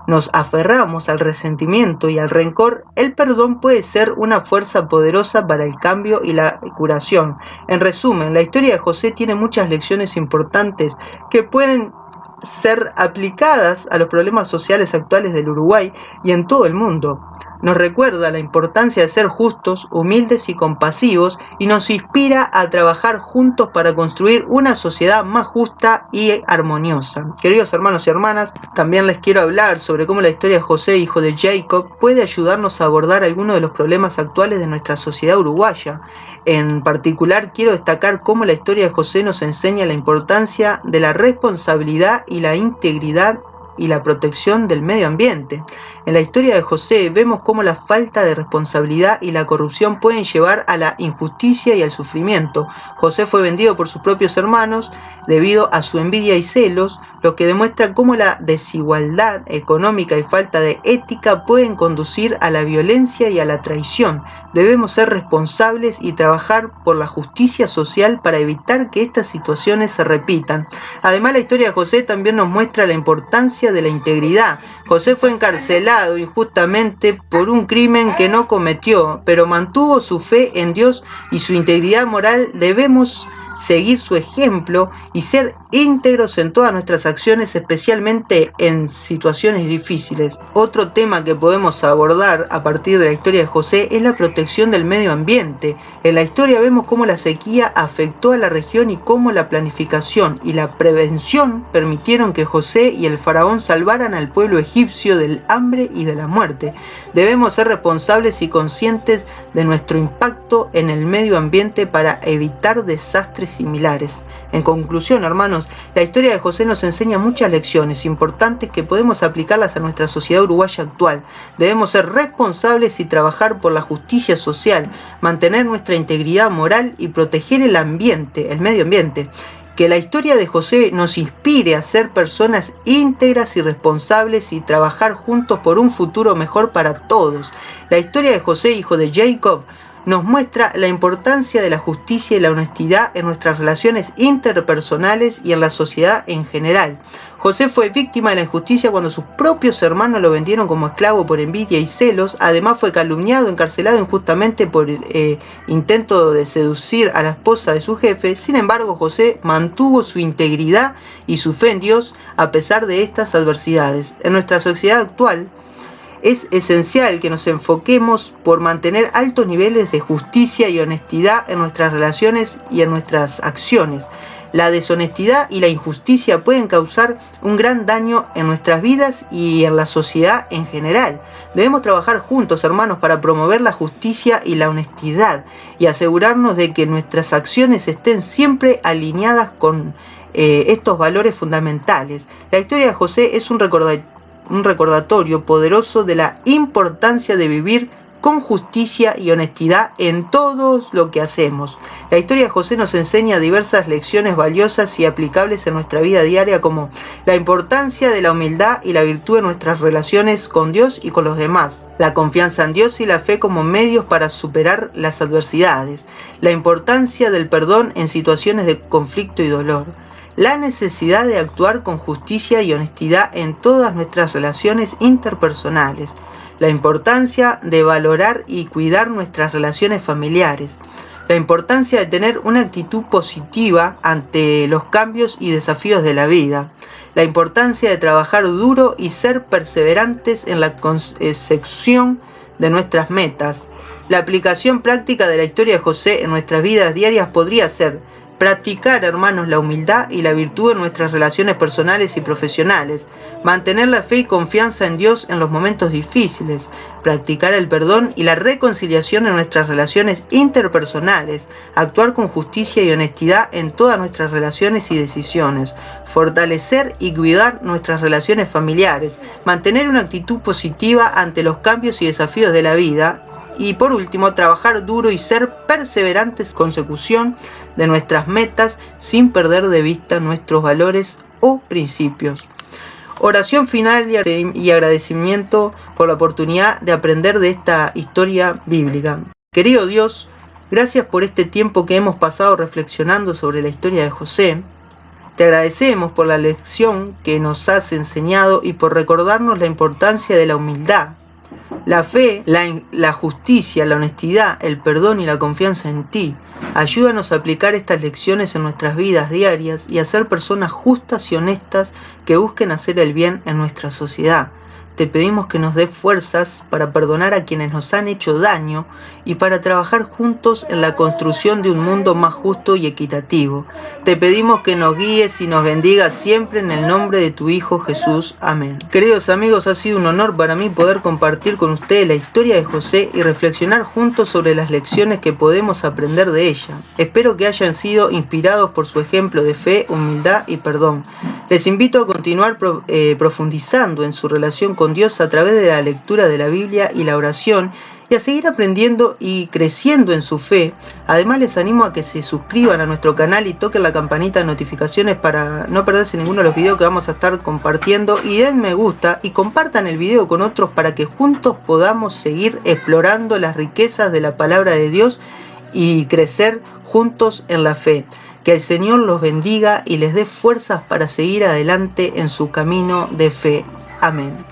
A: nos aferramos al resentimiento y al rencor. El perdón puede ser una fuerza poderosa para el cambio y la curación. En resumen, la historia de José tiene muchas lecciones importantes que pueden ser aplicadas a los problemas sociales actuales del Uruguay y en todo el mundo. Nos recuerda la importancia de ser justos, humildes y compasivos, y nos inspira a trabajar juntos para construir una sociedad más justa y armoniosa. Queridos hermanos y hermanas, también les quiero hablar sobre cómo la historia de José, hijo de Jacob, puede ayudarnos a abordar algunos de los problemas actuales de nuestra sociedad uruguaya. En particular, quiero destacar cómo la historia de José nos enseña la importancia de la responsabilidad y la integridad y la protección del medio ambiente. En la historia de José vemos cómo la falta de responsabilidad y la corrupción pueden llevar a la injusticia y al sufrimiento. José fue vendido por sus propios hermanos debido a su envidia y celos, lo que demuestra cómo la desigualdad económica y falta de ética pueden conducir a la violencia y a la traición. Debemos ser responsables y trabajar por la justicia social para evitar que estas situaciones se repitan. Además, la historia de José también nos muestra la importancia de la integridad. José fue encarcelado injustamente por un crimen que no cometió, pero mantuvo su fe en Dios y su integridad moral. Debemos seguir su ejemplo y ser íntegros en todas nuestras acciones, especialmente en situaciones difíciles. Otro tema que podemos abordar a partir de la historia de José es la protección del medio ambiente. En la historia vemos cómo la sequía afectó a la región y cómo la planificación y la prevención permitieron que José y el faraón salvaran al pueblo egipcio del hambre y de la muerte. Debemos ser responsables y conscientes de nuestro impacto en el medio ambiente para evitar desastres similares. En conclusión, hermanos, la historia de José nos enseña muchas lecciones importantes que podemos aplicarlas a nuestra sociedad uruguaya actual. Debemos ser responsables y trabajar por la justicia social, mantener nuestra integridad moral y proteger el ambiente, el medio ambiente. Que la historia de José nos inspire a ser personas íntegras y responsables y trabajar juntos por un futuro mejor para todos. La historia de José, hijo de Jacob, nos muestra la importancia de la justicia y la honestidad en nuestras relaciones interpersonales y en la sociedad en general. José fue víctima de la injusticia cuando sus propios hermanos lo vendieron como esclavo por envidia y celos. Además, fue calumniado, encarcelado injustamente por intento de seducir a la esposa de su jefe. Sin embargo, José mantuvo su integridad y su fe en Dios a pesar de estas adversidades. En nuestra sociedad actual, es esencial que nos enfoquemos por mantener altos niveles de justicia y honestidad en nuestras relaciones y en nuestras acciones. La deshonestidad y la injusticia pueden causar un gran daño en nuestras vidas y en la sociedad en general. Debemos trabajar juntos, hermanos, para promover la justicia y la honestidad y asegurarnos de que nuestras acciones estén siempre alineadas con estos valores fundamentales. La historia de José es un recordatorio poderoso de la importancia de vivir con justicia y honestidad en todo lo que hacemos. La historia de José nos enseña diversas lecciones valiosas y aplicables en nuestra vida diaria, como la importancia de la humildad y la virtud en nuestras relaciones con Dios y con los demás, la confianza en Dios y la fe como medios para superar las adversidades, la importancia del perdón en situaciones de conflicto y dolor, la necesidad de actuar con justicia y honestidad en todas nuestras relaciones interpersonales, la importancia de valorar y cuidar nuestras relaciones familiares, la importancia de tener una actitud positiva ante los cambios y desafíos de la vida, la importancia de trabajar duro y ser perseverantes en la consecución de nuestras metas, La aplicación práctica de la historia de José en nuestras vidas diarias podría ser: practicar, hermanos, la humildad y la virtud en nuestras relaciones personales y profesionales, mantener la fe y confianza en Dios en los momentos difíciles, practicar el perdón y la reconciliación en nuestras relaciones interpersonales, actuar con justicia y honestidad en todas nuestras relaciones y decisiones, fortalecer y cuidar nuestras relaciones familiares, mantener una actitud positiva ante los cambios y desafíos de la vida, y por último, trabajar duro y ser perseverantes en consecución de nuestras metas sin perder de vista nuestros valores o principios. Oración final y agradecimiento por la oportunidad de aprender de esta historia bíblica. Querido Dios, gracias por este tiempo que hemos pasado reflexionando sobre la historia de José. Te agradecemos por la lección que nos has enseñado y por recordarnos la importancia de la humildad, la fe, la justicia, la honestidad, el perdón y la confianza en ti. Ayúdanos a aplicar estas lecciones en nuestras vidas diarias y a ser personas justas y honestas que busquen hacer el bien en nuestra sociedad. Te pedimos que nos des fuerzas para perdonar a quienes nos han hecho daño y para trabajar juntos en la construcción de un mundo más justo y equitativo. Te pedimos que nos guíes y nos bendigas siempre en el nombre de tu Hijo Jesús. Amén. Queridos amigos, ha sido un honor para mí poder compartir con ustedes la historia de José y reflexionar juntos sobre las lecciones que podemos aprender de ella. Espero que hayan sido inspirados por su ejemplo de fe, humildad y perdón. Les invito a continuar profundizando en su relación con Dios a través de la lectura de la Biblia y la oración, y a seguir aprendiendo y creciendo en su fe. Además, les animo a que se suscriban a nuestro canal y toquen la campanita de notificaciones para no perderse ninguno de los videos que vamos a estar compartiendo, y den me gusta y compartan el video con otros para que juntos podamos seguir explorando las riquezas de la palabra de Dios y crecer juntos en la fe. Que el Señor los bendiga y les dé fuerzas para seguir adelante en su camino de fe. Amén.